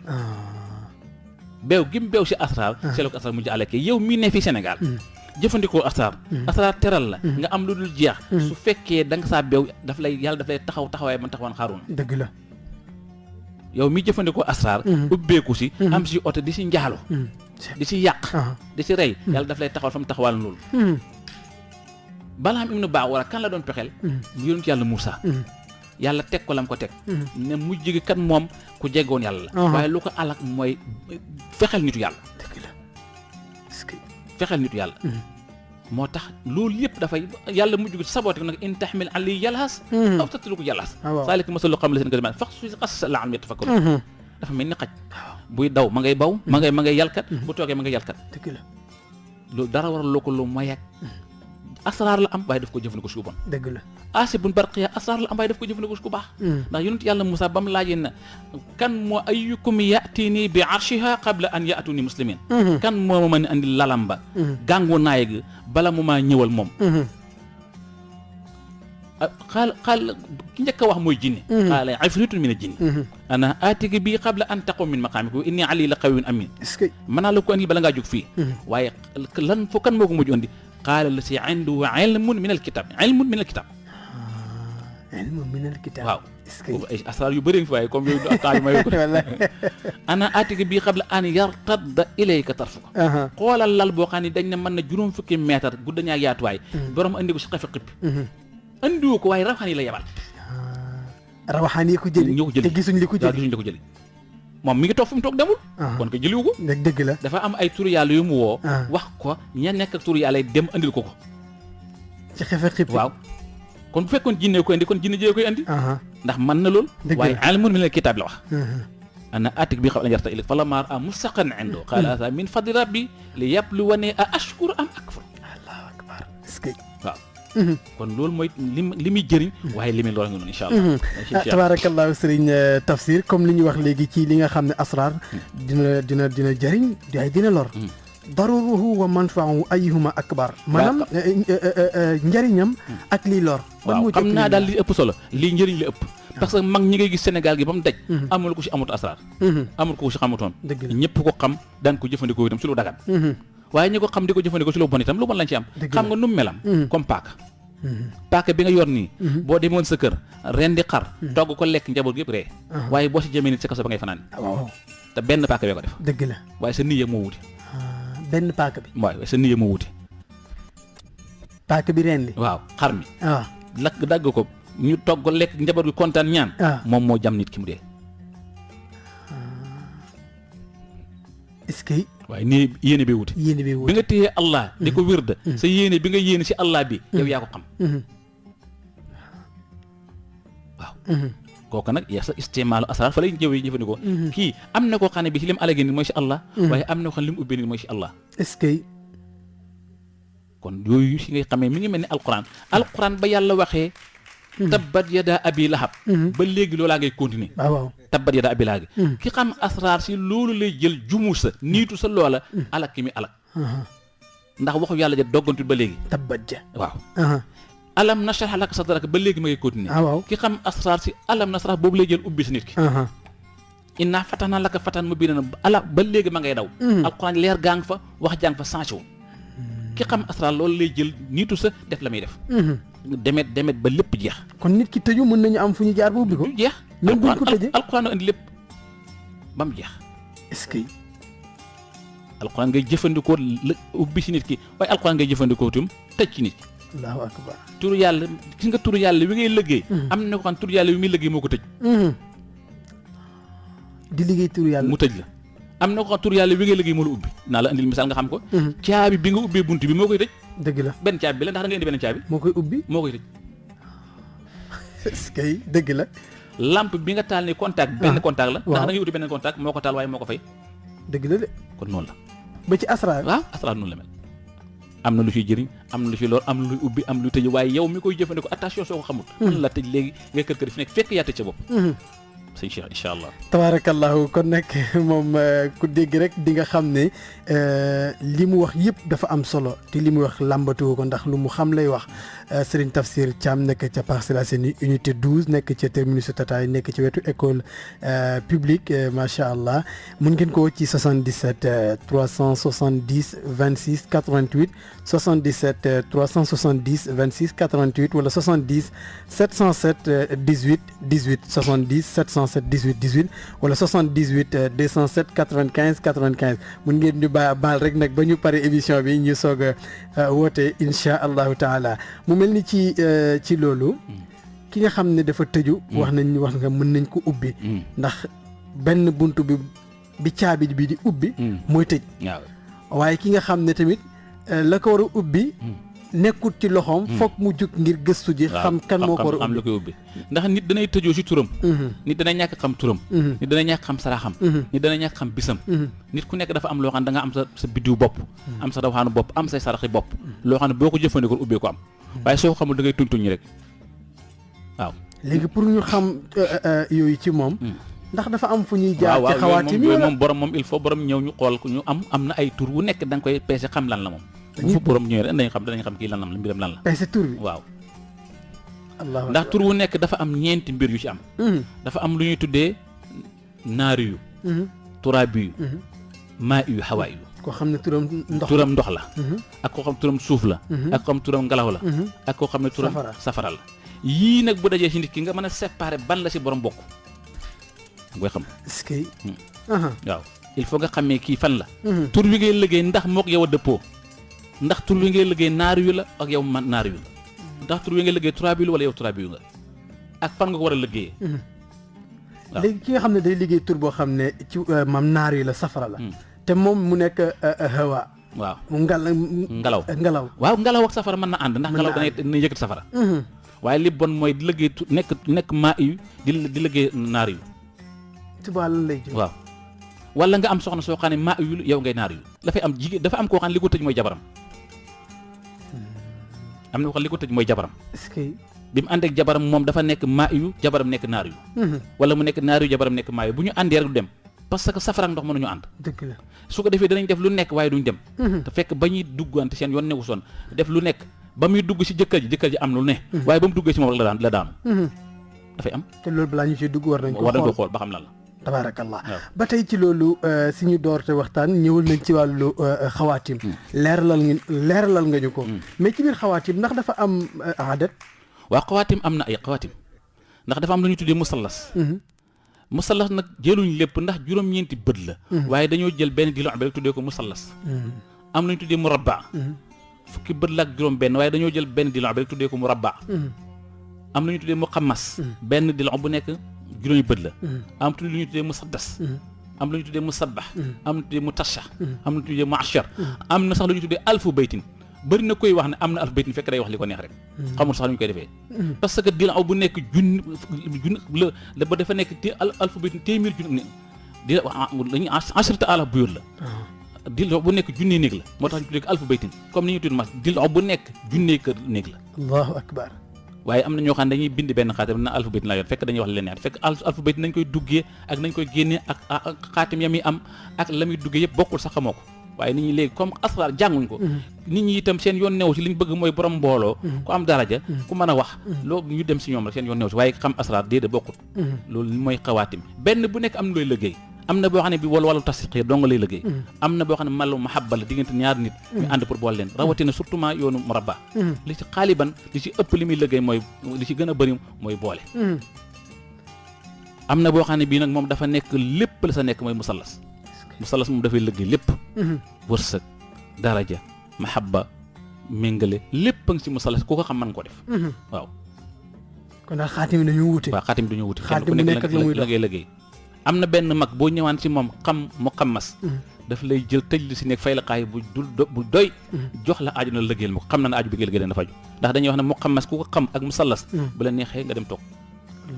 beew gi mu beew si asraar c'est la ko asraar mujj alake yow mii ne fii Sénégal jëfandikoo asraar asraar teral la nga am lu dul jeex su fekkee da nga saa beew daf lay yàlla daf lay taxawaay man taxawaan Qaaruun dëgg la yow mi jëfandikoo asraar ubbeeku si am si oto di si njaalo di si yàq di si rey yàlla daf lay taxawal fa mu taxawal loolu Balaam ibnu Baawura kan la doon pexeel mu yonent yàlla Muusaa yàlla teg ko lam ko teg ne mujj gi kat moom ku jeggoon yàlla la waaye lu ko alak mooy fexeel nitu yàlla fexeel nitu yàlla moo tax loolu yëpp dafay yàlla mujj gi saboote ko nag in tahmil alayhi yalhas aw tatruku yalhas zaalika masalu qawmi llaziina kazzabu fax su qas la'allahum yatafakkaruun dafa mel ni xaj buy daw ma ngay baw ma ngay yalkat bu toogee ma ngay yalkat dëgg la loolu dara waral loo ko lu mayak asraar la am waaye daf ko jëfandikoo si ku bon dëgg la Aasib bun Barqiya asraar la am waaye daf ko jëfandikoo si ku baax ndax yonent yàlla Muusaa ba mu laajee na kan moo ayyukum ya'tini bi arshiha qabla an ya'tuni muslimin kan moo ma mën a andi lalam ba gàngu naay gi bala mu maa ñëwal moom xaal ki njëkk a wax mooy jinne qaala ifritun mina jinni ana aatiki bii qabla an taqum min maqaamika wa inni alayhi la qawiyyun amiin mën naa la ko andi bala ngaa jóg fii waaye lan foo kan moo ko mujj andi qaala llazii indahu ilmun min al-kitaab ilmun min al-kitaab ilmun min al-kitaab waaw ay asraar yu bëri fi waaye comme yooyu temps yi may ko ana aatiki bii qabla an yartadda ilayka tarfuka xoolal lal boo xam ne dañ ne mën na juróom fukki mètre gudd ñaak yaatuwaay borom andi ko si xefe xippi andiwu ko waaye rawaxaan yi la yebal rawaxaan yi ko jëli te gisuñ li ko jëli moom mi ngi toog fu mu toog demul kon ko jëliwu ko dëgg la dafa am ay turu yàlla yu mu woo wax ko ña nekk ak turu yàlla yi dem andil ko ci xefe xippi waaw kon bu fekkoon jinne koy indi kon jinne jee koy andi ndax mën na lool waaye ilmun min al-kitaab la wax ana atik bi qabla an yartadda ilayka falammaa ra'aa mustaqarran 'indahu qaala haadhaa min fadli rabbii liyabluwanii a ashkuru am akfur allahu akbar waaw kon loolu mooy li muy jëriñ waaye li muy lool nga noonu incha allah tabarakallahu sëriñ Tafsir comme li ñu wax léegi ci li nga xam ne asraar dina jëriñ waaye dina lor daruruhu wa manfa'uhu ayyuhuma akbar maanaam njëriñam ak liy lor waaw xam naa daal li ëpp solo lii njëriñ la ëpp parce que mag ñi ngay gis Sénégal gi ba mu daj amul ko si amut asraar amul ko si xamutoon ñëpp ko xam daan ko jëfandikoo itam si lu dagan waaye ñi ko xam di ko jëfandikoo si lu bon itam lu bon lañ ci am xam nga nu mu melam comme paaka bi nga yor nii boo demoon sa kër ren di xar togg ko lekk njaboot yëpp ree waaye boo si jëmee nit sa kaso ba ngay fanaan te benn paaka bee ko def dëgg la waaye sa niya moo wuti benn paaka bi waaye sa niya moo wuti paaka bi ren li waaw xar mi lakk dagg ko ñu togg lekk njaboot gi kontaan ñaan moom moo jam nit ki mu dee est-ce que waaye nii yéene bi wuti bi nga téyee Allah di ko wirda sa yéene bi nga yéene si Allah bi yow yaa ko xam waaw kooku nag yaa sa istimaalu asraar fa lay jëfandikoo kii am na koo xam ne bi si lim alage nit mooy si Allah waaye am na koo xam ne lim ubbee nit mooy si Allah est-ce que kon yooyu si ngay xamee mi ngi mel ni alquran ba yàlla waxee tabbat yadaa abi lahab ba léegi loolaa ngay continuer waaw tabbat yadaa abi lahab ki xam asraar si loolu lay jël jumu sa niitu sa loola alak ki mi alak ndax waxu yàlla ja doggantul ba léegi tabbat ja waaw alam nashrah laka sadraka ba léegi ma ngay continuer ki xam asraar si alam nashrah boobu lay jël ubbi si nit ki inna fatahna laka fatan mubiinan ala ba léegi ma ngay daw alquran leer gaa nga fa wax jàng fa changé wu ki xam asraar loolu lay jël niitu sa def la muy def demet ba lépp jeex kon nit ki tëju mën nañu am fu ñu jaar ba ubbi ko jeex même buñ ko tëjee alquran indi lépp ba mu jeex est-ce que alquran ngay jëfandikoo ubbi ci nit ki waaye alquran ngay jëfandikoo itam tëj ci nit ki. allahu akbar. turu yàlla gis nga turu yàlla wi ngay liggéey. am na ko xam turu yàlla wi muy liggéey moo ko tëj. di liggéey turu yàlla mu tëj la. am na ko xam turu yàlla wi ngay liggéey moo la ubbi naa la andil misaal nga xam ko. caabi bi nga ubbee bunt bi moo koy tëj. dëgg la benn caabi bi la ndax da nga indi benn caabi. moo koy ubbi moo koy tëj. est-ce que dëgg la. lampe bi nga taal ni contact. benn contact la. ndax da ngay uti benn contact moo ko taal waaye moo ko fay. dëgg la de. kon noonu la. ba ci asraar. waaw asraar noonu la mel. am na lu ciy jëriñ am na lu ciy lor am na luy ubbi am lu tëj waaye yow mi koy jëfandikoo attention soo ko xamul. mën la tëj léegi nga kër kër fi nekk fekk yaa tëj sa bopp. sëñ Cheikh incha allah. tabaarakallahu kon nag moom ku dégg rek di nga xam ne li mu wax yëpp dafa am solo te li mu wax làmbatuwu ko ndax lu mu xam lay wax Serigne Tafsir Thiam nekk ca Parcelles Assainies unité 12 nekk ca terminus Tataay nekk ci wetu école publique macha allah mun ngeen ko ci 77 370 26 88 77 370 26 88 wala 70 707 18 18 70 707 18 18 wala 78 207 95 95 mun ngeen ñu baal rek nag ba ñu pare émission bi ñu soog a woote incha allahu taala mu mel ni ci loolu ki nga xam ne dafa tëju wax nga mën nañ ko ubbi ndax benn bunt bi caabi bi di ubbi mooy tëj waaye ki nga xam ne tamit la ko war a ubbi nekkut ci loxoom foog mu jug ngir gëstu ji xam kan moo ko war a ubbi koy ubbi ndax nit danay tëjoo ci turam nit dana ñàkk xam turam nit dana ñàkk xam saraxam nit dana ñàkk xam bisam nit ku nekk dafa am loo xam ne da nga am sa biddiw bopp am sa rawaxaanu bopp am say saraxi bopp loo xam ne boo ko jëfandikoo ubbee ko am waaye soo ko xamul da ngay tuñ rek waaw léegi pour ñu xam yooyu ci moom ndax dafa am fu ñuy jaar ci xawaati mi moom borom moom il faut borom ñëw ñu xool ko ñu am na ay tur wu nekk da nga koy peese xam lan la moom bu fa borom ñëwee rek danañ xam kii lan la mbiram lan la peese tur bi waaw ndax tur wu nekk dafa am ñeenti mbir yu ci am dafa am lu ñuy tuddee naari yu turaabi yu maa yu xawaa yu koo xam ne turam ndox la ak koo xam turam suuf la ak koo xam turam ngelaw la ak koo xam ne turam safara la yii nag bu dajee ci nit ki nga mën a séparer ban la ci borom bokk nga koy xam est-ce que waaw il faut nga xamee kii fan la tur wi ngay liggéey ndax mook yow a dëppoo ndax tur wi ngay liggéey naar yu la ak yow man naar yu la ndax tur wi ngay liggéey turaab yu la wala yow turaab yu nga ak fan nga ko war a liggéeyee léegi ki nga xam ne day liggéey tur boo xam ne ci maam naar yu la safara la te moom mu nekk hawa waaw mu ngelaw waaw ngelaw ak safara mën na ànd ndax ngelaw dana yëkkati safara waaye li bon mooy di liggéey nekk maa yu di liggéey naar yu tubaab lan lay jóg waaw wala nga am soxna soo xam ne maa yu yow ngay naar yu dafay am jigéen dafa am koo xam ne li ko tëj mooy jabaram am na ko xam li ko tëj mooy jabaram est-ce que bi mu ànd ak jabaram moom dafa nekk maa yu jabaram nekk naar yu wala mu nekk naar yu jabaram nekk maa yu bu ñu àndee rek du dem parce que safara ak ndox mënuñu ànd dëgg la su ko defee danañ def lu nekk waaye duñ dem te fekk ba ñuy duggante seen yoon newu soon def lu nekk ba muy dugg ci jëkkër ji am lu ne waaye ba mu duggee ci moom la daanu dafay am te loolu balaa ñu ci dugg war nañ ko xool ba xam lan la tabaarakallah ba tey ci loolu si ñu door te waxtaan ñëwal nañ ci wàllu xawaatim leeralal nga ñu ko mais ci biir xawaatim ndax dafa am aadat waaw xawaatim am na ay xawaatim ndax dafa am lu ñu tuddee musallas musallas nag jëluñ lépp ndax juróom-ñeenti bët la waaye dañoo jël benn di lo rek tuddee ko musallas am lu ñu tuddee murabba fukki bët la ak juróom benn waaye dañoo jël benn di lo rek tuddee ko murabba am lu ñu tuddee muqammas benn di lo bu nekk juróomi bët la am lu ñu tuddee musaddas am lu ñu tuddee musabbax am lu ñu tuddee mutasha am lu ñu tuddee muashar am na sax lu ñu tuddee alfu baytin bëri na koy wax ne am na alfu baytin fekk day wax li ko neex rek xamul sax lu ñu koy defee parce que di la bu nekk junni la ba dafa nekk alfu baytin téeméer junni di lañu ashrata ala buyut la di la bu nekk junni néeg la moo tax ñu tuddee alfu baytin comme ni ñu tuddee mas di la bu nekk junni kër néeg la allahu akbar waaye am na ñoo xam ne dañuy bind benn xaatim na alphabet la yor fekk dañuy wax leen neex fekk alphabet nañ koy duggee ak nañ koy génnee ak xaatim ya muy am ak la muy duggee yëpp bokkul sax xamoo ko waaye nit ñi léegi comme asraar jànguñ ko nit ñi itam seen yoon new ci li ñu bëgg mooy borom mbooloo ku am daraja ku mën a wax loolu ñu dem si ñoom rek seen yoon new ci waaye xam asraar déedéet bokkut loolu mooy xawaatim benn bu nekk am na looy liggéey am na boo xam ne bi wàllu tasxiir dong lay liggéey am na boo xam ne malu mahabba la diggante ñaari nit ñu ànd pour boole leen rawatina surtout ma yoonu murabba li ci xaaliban li ci ëpp li muy liggéey mooy li ci gën a bëri mooy boole am na boo xam ne bii nag moom dafa nekk lépp la sa nekk mooy musallas musallas moom dafay liggéey lépp wërsëg daraja mahabba méngale lépp a ngi ci musallas ku ko xam mën ko def waaw kon daal xaatim yi dañoo wuute. waaw xaatim dañoo wuute xaatim kenn ku bu nekk nekk ak la muy la ngay liggéey am na benn mag boo ñëwaan ci moom xam mu xammas daf lay jël tëj li si nekk fay la xaay bu doy jox la aaju na la liggéeyal ma ko xam na ne aaju bi nga liggéeyal dafa ju ndax dañuy wax ne mu xammas ku ko xam ak musallas bu la neexee nga dem toog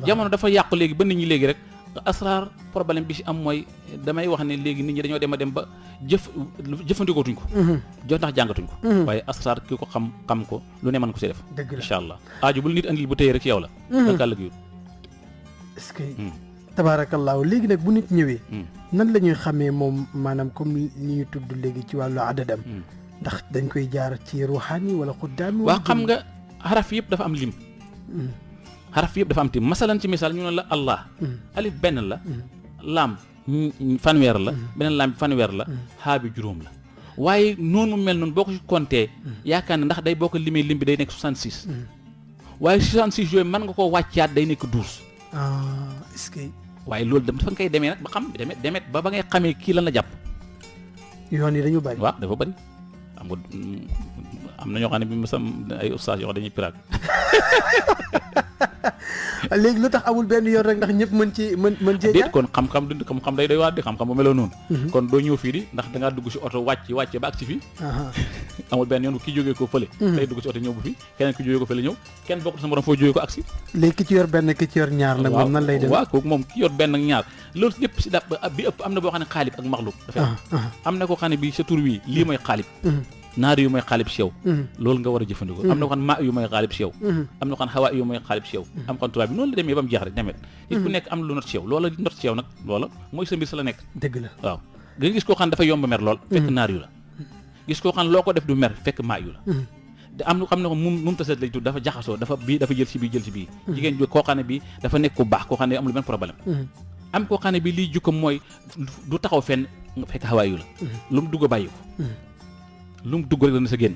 jamono dafa yàqu léegi ba nit ñi léegi rek asraar problème bi si am mooy damay wax ne léegi nit ñi dañoo dem a dem ba jëfandikootuñ ko jox ndax jàngatuñ ko waaye asraar ki ko xam ko lu ne mën ko si def incha allah aaju bu la nit andil bu tëyee rek yow la da kaa liggéeyul est-ce que tabaarakallaahu léegi nag bu nit ñëwee nan la ñuy xamee moom maanaam comme li ñu tudd léegi ci wàllu adadam ndax dañ koy jaar ci ruuxaani wala xuddaami waa xam nga xaraf yëpp dafa am lim xaraf yëpp dafa am tim masalan ci misaal ñu ne la allah alif benn la laam fanweer la beneen laam bi fanweer la xaa bi juróom la waaye noonu mel noonu boo ko ci compté yaakaar ne ndax day boo ko limee lim bi day nekk 66 waaye 66 yooyu mën nga koo wàccaat day nekk 12 est-ce que waaye loolu dafa ngay demee nag ba xam demet ba ngay xamee kii lan la jàpp yoon yi dañu bari waaw dafa bari xam nga am na ñoo xam ne bi masam ay ustaas yoo xam dañuy piraat léegi lu tax amul benn yoon rek ndax ñëpp mën cee déet kon xam-xam day doy waar di xam-xam bu meloo noonu kon doo ñëw fii di ndax dangaa dugg si oto wàcce ba ak si fii amul benn yoon ki jógee ko fële day dugg si oto ñëw bu fi keneen ki jógee ko fële ñëw kenn bokkut sa morom foo jógee ko ak si léegi ki ci yor benn ki ci yor ñaar nag moom nan lay dem waaw kooku moom ki yor benn ak ñaar loolu yëpp si bi ëpp am na boo xam ne xaalib ak maxlub dafay am na koo xam ne bi sa tur wi lii mooy xaalib naar yu mooy xaalib si yow loolu nga war a jëfandikoo am na ko xam maa yu mooy xaalib si yow am na ko xam xawaa yu mooy xaalib si yow am xam tubaab bi noonu la demee ba mu jeex rek demet nit ku nekk am na lu not si yow loola not si yow nag loola mooy sa mbir sa la nekk dëgg la waaw nga gis koo xam ne dafa yomb mer lool fekk naar yu la gis koo xam ne loo ko def du mer fekk maa yu la te am na xam ne ko mum taset lay tudd dafa jaxasoo dafa jël si bii jigéen jo koo xam ne bi dafa nekk ku baax koo xam ne amul benn problème am koo xam ne bi liy jukko mooy du taxaw fenn nga fekk xawaa yu la lu mu dugg bàyyi ko lu mu dugg rek dana sa génn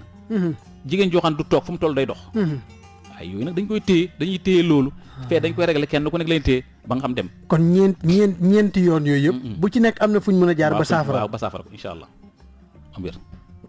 jigéen joo xam ne du toog fu mu toll day dox waaye yooyu nag dañuy téye loolu fee dañ koy régler kenn ku nekk lañ téye ba nga xam dem kon ñeenti yoon yooyu yëpp bu ci nekk am na fu ñu mën a jaar ba saafara ba saafara ko incha allah am wér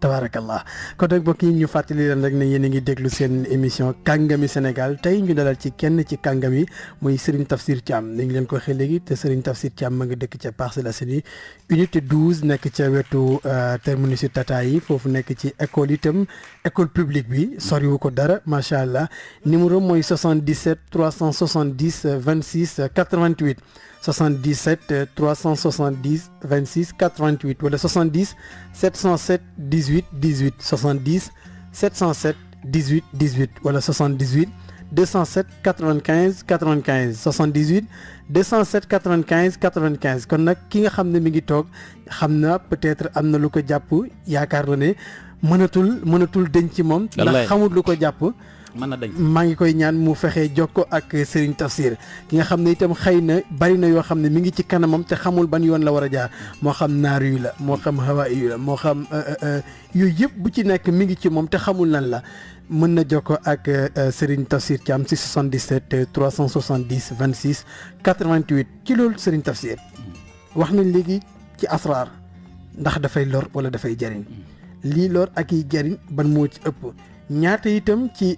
tabaarakallah kon nag mbokk yi ñu fàttali leen rek ne yéen a ngi déglu seen émission kàngami Sénégal tey ñu dalal ci kenn ci kàngam yi muy Serigne Tafsir Thiam ni ngi leen ko waxee léegi te Serigne Tafsir Thiam ma nga dëkk ca Parcelles Assainies unité 12 nekk ca wetu terminus Tata yi foofu nekk ci école itam école publique bi soriwu ko dara macha allah numéro mooy 77 370 26 88 77 370 26 88 wala 70 707 18 18 70 707 18 18 wala 78 207 95 95 78 207 95 95 kon nag ki nga xam ne mi ngi toog xam na peut-être am na lu ko jàpp yaakaar na ne mënatul denc ci moom ndax xamul lu ko jàpp mën na dañ maa ngi koy ñaan mu fexe jokko ak Serigne Tafsir ki nga xam ne itam xëy na bari na yoo xam ne mi ngi ci kanamam te xamul ban yoon la war a jaar moo xam naar yu la moo xam hawa yu la moo xam yooyu yëpp bu ci nekk mi ngi ci moom te xamul lan la mën na jokko ak Serigne Tafsir Thiam ci 77 370 26 88 ci loolu Serigne Tafsir wax nañ léegi ci asraar ndax dafay lor wala dafay jariñ lii lor ak yi jariñ ban moo ci ëpp ñaata itam ci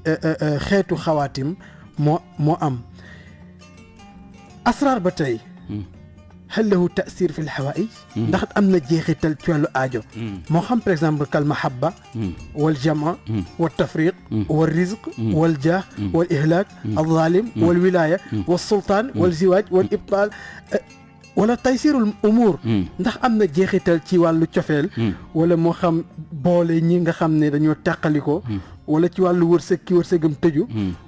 xeetu xawaatim moo am asraar ba tey hal lahu tasir fi lxawaïj ndax am na jeexital ci wàllu aajo moo xam par exemple kal mahabba wal jama wal tafriq wal rizq wal jah wal ihlak al zalim wal wilaya wal sultaan wal ziwaaj wal ibtaal wala taysirul umur ndax am na jeexital ci wàllu cofeel wala moo xam boole ñi nga xam ne dañoo tàqaliko wala ci wàllu wërsëg ki wërsëgam tëju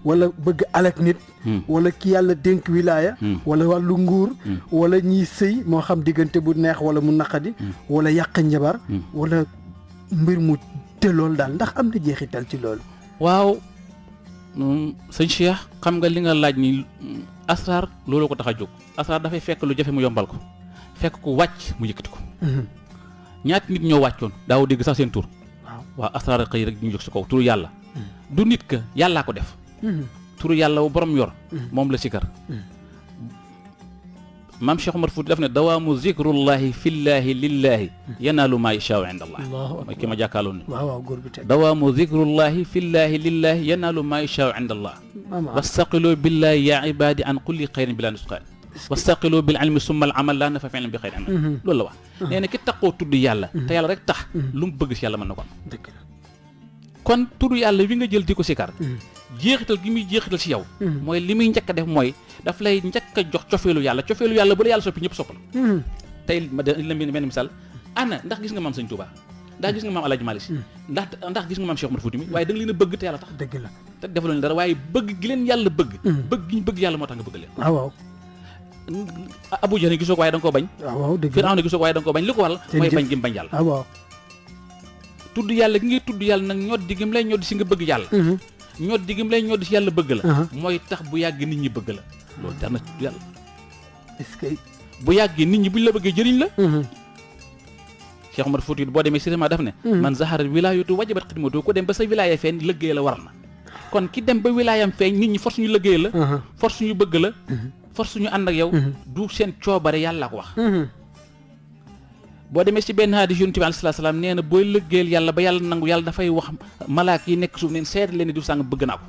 wala bëgg alak nit wala ki yàlla dénk wilaaya wala wàllu nguur wala ñiy sëy moo xam diggante bu neex wala mu naqadi wala yàq njabar wala mbir mu te loolu daal ndax am na jeexital ci loolu waaw sëñ Cheikh xam nga li nga laaj ni asraar loolu ko tax a jóg asraar dafay fekk lu jafe mu yombal ko fekk ko wàcc mu yëkkati ko ñaati nit ñoo wàccoon daaw dégg sax seen tur waaw asraar xëy rek ñu jóg si kaw turu yàlla du nit ka yàllaa ko def turu yàlla wu borom yor moom la sikar maam Cheikh Omar Fouti daf ne dawaamu zikrullahi fillahi lillahi yanaalu maa yashaau inda allah mooy ki ma jàkkaarloon ni waaw góor gu teg dawaamu zikrullahi fillahi lillahi yanaalu maa yashaau inda allah wastaqiloo billahi yaa ibaadi an kulli xayrin bila nusqaan wastaqiloo bil ilmi summa al amal laa nafa fi ilmi bi xayrin amal loolu la wax nee na ki taxoo tudd yàlla te yàlla rek tax lu mu bëgg si yàlla mën na ko am kon tudd yàlla wi nga jël di ko sikar jeexital gi muy jeexital si yow mooy li muy njëkk a def mooy daf lay njëkk a jox cofeelu yàlla bu la yàlla soppi ñëpp soppal tey ma la benn misaal ana ndax gis nga maam Sëñ Tuubaa ndax gis nga maam Alaaji Maalik Si ndax gis nga maam Cheikh Omar Fouti mi waaye da nga leen a bëgg te yàlla tax dëgg la te defaloo leen dara waaye bëgg gi leen yàlla bëgg gi ñu bëgg yàlla moo tax nga bëgg leen waaw Abu Jahl gisoo ko waaye da nga koo bañ waaw dëgg Firawna gisoo ko waaye da nga koo bañ li ko waral mooy bañ gi mu bañ yàlla waaw tudd yàlla gi ngay tudd yàlla nag ñoddi gi mu lay ñoddi si nga bëgg yàlla ñoddi gi mu lay ñoddi si yàlla bëgg la mooy tax bu yàgg nit ñi bëgg la loolu jar na tudd yàlla est-ce que bu yàggee nit ñi buñ la bëggee jëriñ la Cheikh Omar Fouti boo demee sirement daf ne man zaharat wilaayatu wajabat xidmatu ko dem ba sa wilaaya feeñ lëggéey la war na kon ki dem ba wilaayam feeñ nit ñi force ñu lëggéey la force ñu bëgg la force ñu ànd ak yow du seen coobare yàlla ko wax boo demee ci benn hadis yonent bi alayhi salaam nee na booy lëggéeyal yàlla ba yàlla nangu yàlla dafay wax malaaka yi nekk suuf neen seet leen di sàng bëgg naa ko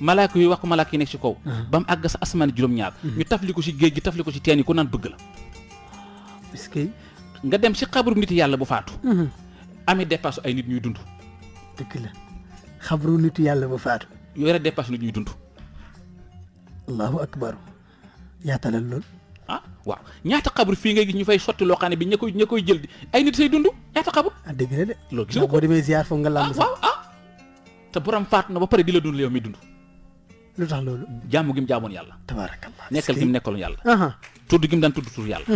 malaaka yi wax ko malaaka yi nekk ci kaw ba mu àgg sa asmaan juróom-ñaar ñu tafli ko ci géej gi tafli ko ci teen yi ku naan bëgg la est-ce que nga dem ci xabru nit yàlla bu faatu amee dépasse ay nit ñuy dund dëgg la xabru nit yàlla bu faatu yore dépasse nit ñuy dund allahu akbar yaatalal lool waaw ñaata xabru fii ngay gis ñu fay sotti loo xam ne bi ña koy jël di ay nit say dund ñaata xabru dëgg la de loolu gis nga ko boo demee ziar foog nga làmb sax waaw te borom faatu na ba pare di la dund yow mi dund lu tax loolu jaamu gi mu jaamoon yàlla tabaarakallah nekkal gi mu nekkaloon yàlla tudd gi mu daan tudd turu yàlla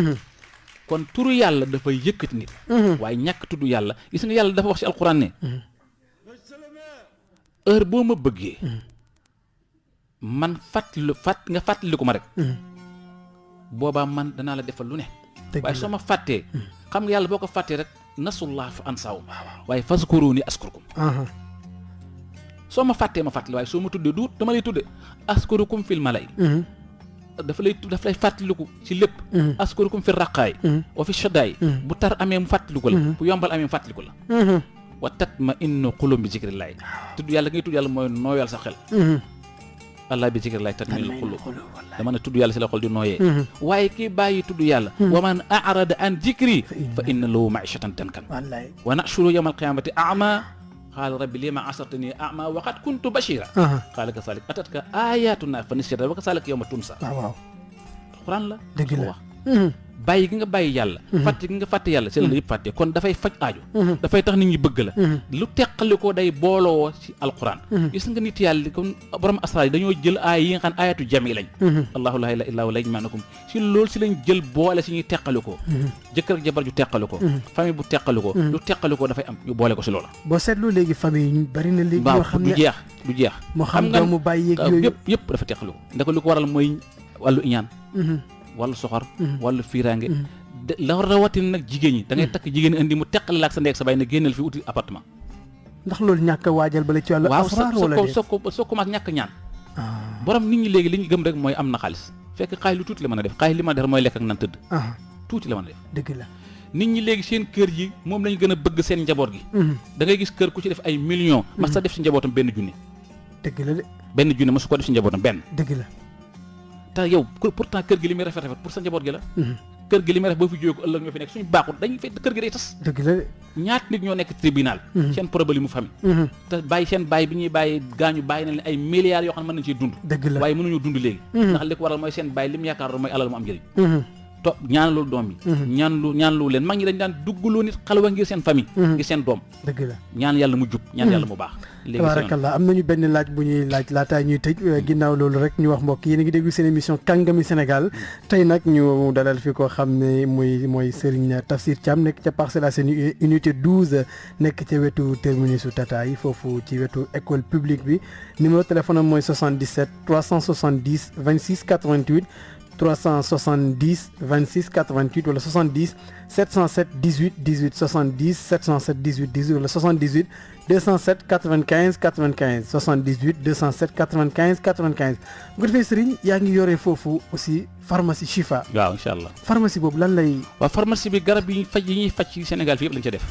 kon turu yàlla dafay yëkkati nit waaye ñàkk tudd yàlla gis nga yàlla dafa wax ci alquran ne heure boo ma bëggee man nga fàttaliku ma rek boobaa man danaa la defal lu ne waaye soo ma fàttee xam nga yàlla boo ko fàttee rek nasullah fa ansaaw waaye fazkuruni askurukum soo ma fàttee ma fàttali waaye soo ma tuddee duut dama lay tudde askurukum fil malay daf lay fàttaliku ci lépp askurukum fi raqaay wa fi shadaay bu tar amee mu fàttaliku la bu yombal amee mu fàttaliku la wa tatma innu qulub bi zikrillahi tudd yàlla ngay tudd yàlla mooy nooyal sa xel allah bi zikrillahi tatma'innul qulub dama ne tudd yàlla si la xol di nooyee waaye kii bàyyi tudd yàlla wa man a'rada an zikri fa inna lahu ma'ishatan dankan wa nahshuru yawmal qiyamati a'ma qaala rabbi lima asartani a'ma wa qad kuntu bashira qaala kazalika atatka ayatuna fa nasita wa kazalika yawma tunsa waaw alquran la dëgg la wax bàyyi gi nga bàyyi yàlla fàtte gi nga fàtte yàlla c'est la yëpp fàtte kon dafay faj aajo dafay tax nit ñi bëgg la lu teqali ko day booloo ci alquran gis nga nit yàlla comme borom asrar yi dañoo jël aay yi nga xam ayatu jami lañ allahu la ilaha illa huwa la yajma'ukum si loolu si lañ jël boole si ñuy teqali ko jëkkër ak jabar ju teqali ko famille bu teqali ko lu teqali ko dafay am ñu boole ko si loola boo seetloo léegi famille yi ñu bari na léegi yoo xam ne du jeex moo xam doomu bàyyi yeeg yooyu yëpp dafa teqali ko ndax li ko waral mooy wàllu iñaan wàllu soxor wàllu fiiraange la rawatina nag jigéen ñi da ngay takk jigéen indi mu teqale la ak sa ndey ak sa baay ne génnal fi uti appartement ndax loolu ñàkk a waajal bala ci wàllu asraar wala déet soo ko maag ñàkk ñaan borom nit ñi léegi li ñu gëm rek mooy am na xaalis fekk xaalis lu tuuti la mën a def xaalis li ma def mooy lekk ak naan tëdd tuuti la mën a def dëgg la nit ñi léegi seen kër yi moom lañu gën a bëgg seen njaboot gi da ngay gis kër ku ci def ay millions mas sa def si njabootam benn junni dëgg la de benn junni masu ko def si njabootam benn dëgg la te yow pourtant kër gi li muy rafet pour sa njaboot gi la kër gi li muy rafet boo fi jógee ko ëllëg ñoo fi nekk suñu baaxul dañuy fay kër gi day tas dëgg la de ñaata nit ñoo nekk tribunal seen problème mu famille te bàyyi seen bàyyi bi ñuy bàyyi gaañu bàyyi na leen ay milliards yoo xam ne mën nañ ciy dund dëgg la waaye mënuñu dund léegi ndax li ko waral mooy seen bàyyi li mu yaakaar mooy alal mu am njëriñ to ñaanalul doom yi ñaanlu leen mag ñi dañ daan duggaloo nit xalwa ngir seen famille ngir seen doom dëgg la ñaan yàlla mu jub ñaan yàlla mu baax tabarakallah am nañu benn laaj bu ñuy laaj laataa ñuy tëj ginnaaw loolu rek ñu wax mbokk yéen a ngi déglu seen émission Kàngami Sénégal tey nag ñu dalal fi ko xam ne mooy Sérigne Tafsir Thiam nekk ca Parcelles Assainies unité 12 nekk ca wetu terminus su Tata yi foofu ci wetu école publique bi numéro téléphone am mooy 77 370 26 88 370 26 88 wala 70 707 18 18 70 707 18 18 wala 78 207 95 95 78 207 95 95 bu ko defee Serigne yaa ngi yore foofu aussi pharmacie Chifa. waaw incha allah pharmacie boobu lan lay. waaw pharmacie bi garab yi ñuy faj ci Sénégal fi yëpp lañ ca def.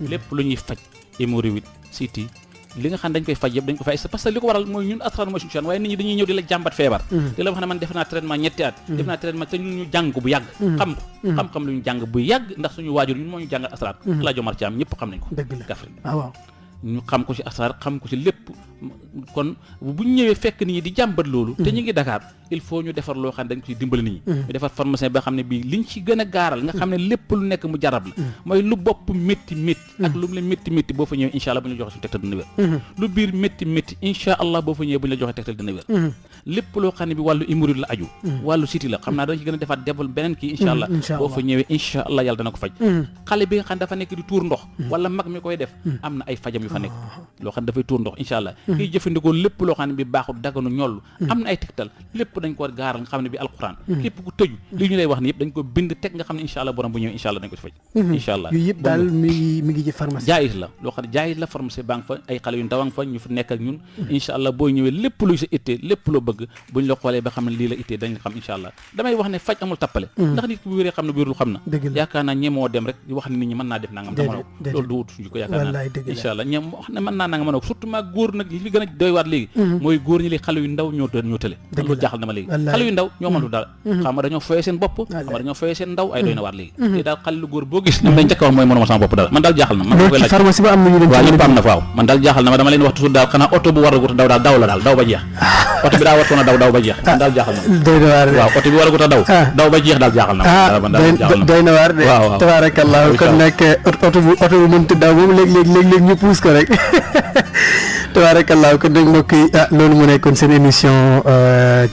lépp lu ñuy faj hémorroïde siti li nga xam dañ koy faj yëpp dañ ko fay parce que li ko waral mooy ñun asrar mooy suñu waaye nit ñi dañuy ñëw di la jàmbat feebar di la wax ne man def naa traitement ñetti at def naa traitement te ñun ñu jàng bu yàgg xam lu ñu jàng bu yàgg ndax suñu waajur ñun moo ñu jàngal asrar laa jomar ci am ñëpp xam nañ ko dëgg la Kaffrine waaw ñu xam ko ci asrar xam ko ci lépp kon bu ñu ñëwee fekk nit ñi di jàmbat loolu te ñu ngi Dakar il faut ñu defar loo xam ne dañ ciy dimbali nit ñi ñu defar pharmacien ba xam ne bii liñ ci gën a gaaral nga xam ne lépp lu nekk mu jarab la mooy lu bopp métti ak lu mu la métti boo fa ñëwee incha allah bu ñu la joxe suñu tegtal dina wér lu biir métti incha allah boo fa ñëwee bu ñu la joxe tegtal dina wér lépp loo xam ne bi wàllu hémorroïde la aju wàllu siti la xam naa dañ ci gën a defaat développé beneen kii incha allah boo fa ñëwee incha allah yàlla dana ko faj xale bi nga xam ne dafa nekk di tuur ndox wala mag mi koy def am na ay fajam yu fa nekk loo xam ne dafay tuur ndox incha allah kiy jëfandikoo lépp loo xam ne bi baaxul daganu ñollu am na ay tegtal lépp dañ ko gaaral nga xam ne bi alquran képp ku tëju li ñu lay wax ni yëpp dañ ko bind teg nga xam ne incha allah borom bu ñëwee incha allah dañ ko ci faj incha allah yooyu yëpp daal mi ngi ci pharmacie jaayis la loo xam ne jaayis la pharmacie baa nga fa ay xale yu ndaw fa ñu fi nekk ak ñun incha allah boo ñëwee lépp luy sa ittee lépp loo bëgg buñ la xoolee ba xam ne lii la ittee dañ xam incha allah damay wax ne faj amul tappale ndax nit bu wéree xam ne wérul xam na yaakaar naa ñemoo dem rek wax ne nit ñi mën naa def nangam te mënoo ko loolu du wut suñu ko yaakaar naa incha allah ñeem wax ne mën naa nanga mënoo ko surtout maa góor nag li fi gën a doy waat léegi mooy góor ñi léegi xale yu ndaw ñoo tële loolu jaaxal na ma léegi xale yu ndaw ñoo mënul dara xam nga dañoo foyee seen bopp xam nga dañoo foyee seen ndaw ay doy na waat léegi te daal xale lu góor boo gis ñoom dañ njëkk a wax mooy mënuma sama bopp dara man daal jaaxal na man koy laaj pharmacie ba am nañu waaw lépp am na fa waaw man daal jaaxal na ma dama leen wax toujours daal xanaa oto bu war a gut a daw daal daw la daal daw ba jeex oto bi daa war a daw ba jeex man daal jaaxal na waaw oto bi war a gut a daw ba jeex daal jaaxal na doy na waar de tabarakallah kon nag oto bu mënti daw moom léeg-léeg ñu puus ko rek tabarakallah kon nag mbokk yi loolu mu nekkoon seen émission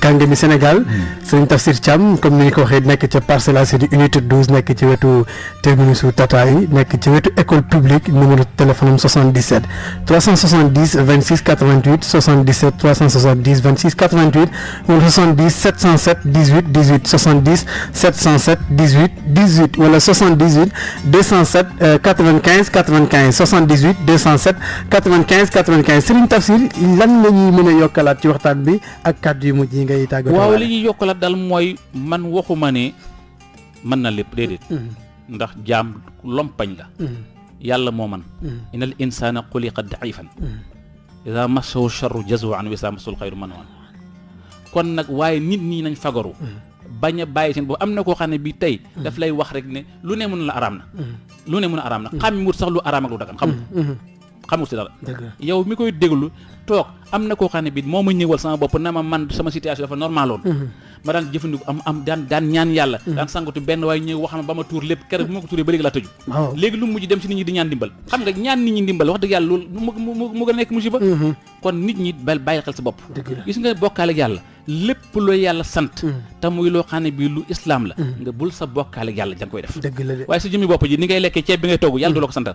Kangamou Sénégal sëñ Tafsir Thiam comme ni ñu ko waxee nekk ca Parcelles Assainies unité 12 nekk ci wetu terminus Tata yi nekk ci wetu école publique numéro téléphone am 77 370 26 88 77 370 26 88 wala 70 707 18 18 70 707 18 18 wala 78 207 95 95 78 207 95 95 Serigne Tafsir lan la ñuy mën a yokkalaat ci waxtaan bi ak kàddu yu mujj yi ngay tàggatoo. waaw li ñuy yokkalaat daal mooy man waxuma ne mën na lépp déedéet ndax jaam lompañ la yàlla moo man inal insana xuliqa daifan ida massahu charru jazuan wa ida massahu xayru manuan kon nag waaye nit ñi nañ fagaru bañ a bàyyi seen boobu am na koo xam ne bii tey daf lay wax rek ne lu ne mën la araam na lu ne mën a araam na xamut sax lu araam ak lu dagan xamul si dara yow mi koy déglu toog am na koo xam ne bi moo ma ñëwal sama bopp na ma man sama situation dafa normaloon ma daan jëfandiku am daan ñaan yàlla daan sangatu benn waaye ñëw wax ma ba ma tuur lépp keroog bi ma ko tuuree ba léegi laa tëju léegi lu mujj dem si nit ñi di ñaan ndimbal xam nga ñaan nit ñi ndimbal wax dëgg yàlla loolu mu gën a nekk musiba kon nit ñi bàyyi xel sa bopp gis nga bokkaale ak yàlla lépp loo yàlla sant te muy loo xam ne bii lu islam la nga bul sa bokkaale ak yàlla da nga koy def waaye sa jëmmi bopp ji ni ngay lekkee ceeb bi ngay togg yàlla du la ko santal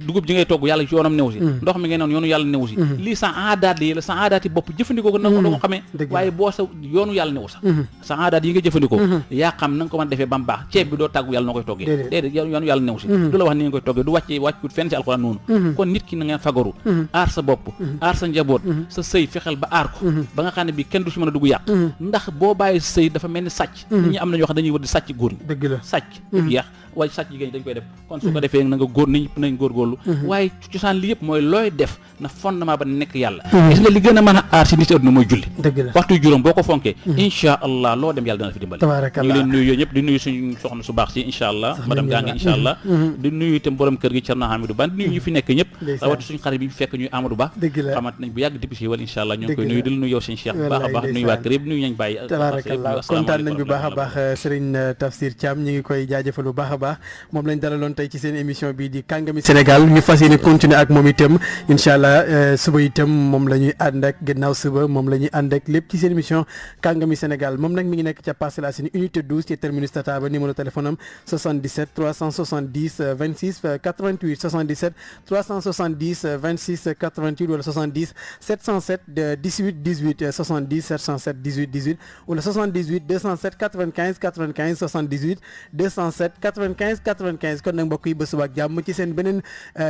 dugub ji ngay togg yàlla ci yoonam newu si ndox mi ngay noonu yoonu yàlla newu si lii sa aadaat yi la sa aadaat yi bopp jëfandikoo ko na ko xamee waaye boo sa yoonu yàlla newu sax sa aadaat yi nga jëfandikoo yaa xam na nga ko mën a defee ba mu baax ceeb bi doo tàggu yàlla noo koy toggee déedéet yoonu yàlla newu si du la wax ni nga koy toggee du wàccut fenn si alxuraan noonu kon nit ki na ngeen fagaru aar sa bopp aar sa njaboot sa sëy fexeel ba aar ko ba nga xam ne bi kenn du si mën a dugg yàq ndax boo bàyyi sëy dafa mel ni sàcc nit ñi am nañoo xam dañuy war di sàcc góor ñi dëgg la sàcc yeex waaye sàcc jigéen ñi dañ koy def kon su ko defee na nga góor nit ñi nañ góorgóorlu waaye cosaan li yëpp mooy looy def na fondement ba nekk yàlla gis nga li gën a mën a aar si nit àdduna mooy julli waxtu juróom boo ko fonkee incha allah loo dem yàlla dana fi dimbali ñu ngi leen nuyu yooyu ñëpp di nuyu suñu soxna su baax si incha allah madame Gange incha allah di nuyu itam borom kër gi Thierno Hamidou Ba di nuyu ñu fi nekk ñëpp rawati suñu xarit bi fekk ñuy Amadou Ba xamante nañ bu yàgg depuis si wal incha allah ñu ngi koy nuyu di nuyu yow seen Cheikh bu baax a baax nuyu waa kër yëpp nuyu nañ bàyyi tabarakallah kontaan nañ bu baax a baax Serigne Tafsir Thiam ñu ngi koy jaajëfal bu baax a baax moom lañ dalaloon tey ci seen émission bi di Kangamou Sénégal ñu fas yéene continuer ak moom itam incha allah suba itam moom la ñuy ànd ak gannaaw suba moom la ñuy ànd ak lépp ci seen émission Kangamou Sénégal moom nag mi ngi nekk ca Parcelles Assainies unité 12 ci terminus Tata ba numéro téléphone am 77 370 26 88 77 370 26 88 wala 70 707 18 18 70 707 207 18 18 wala 78 207 95 95 78 207 95 95 kon nag mbokk yi ba suba ak jàmm ci seen beneen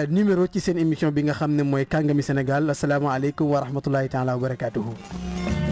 numéro ci seen émission bi nga xam ne mooy Kàngami Sénégal asalaamaaleykum wa rahmatullahi taala wa barakatuhu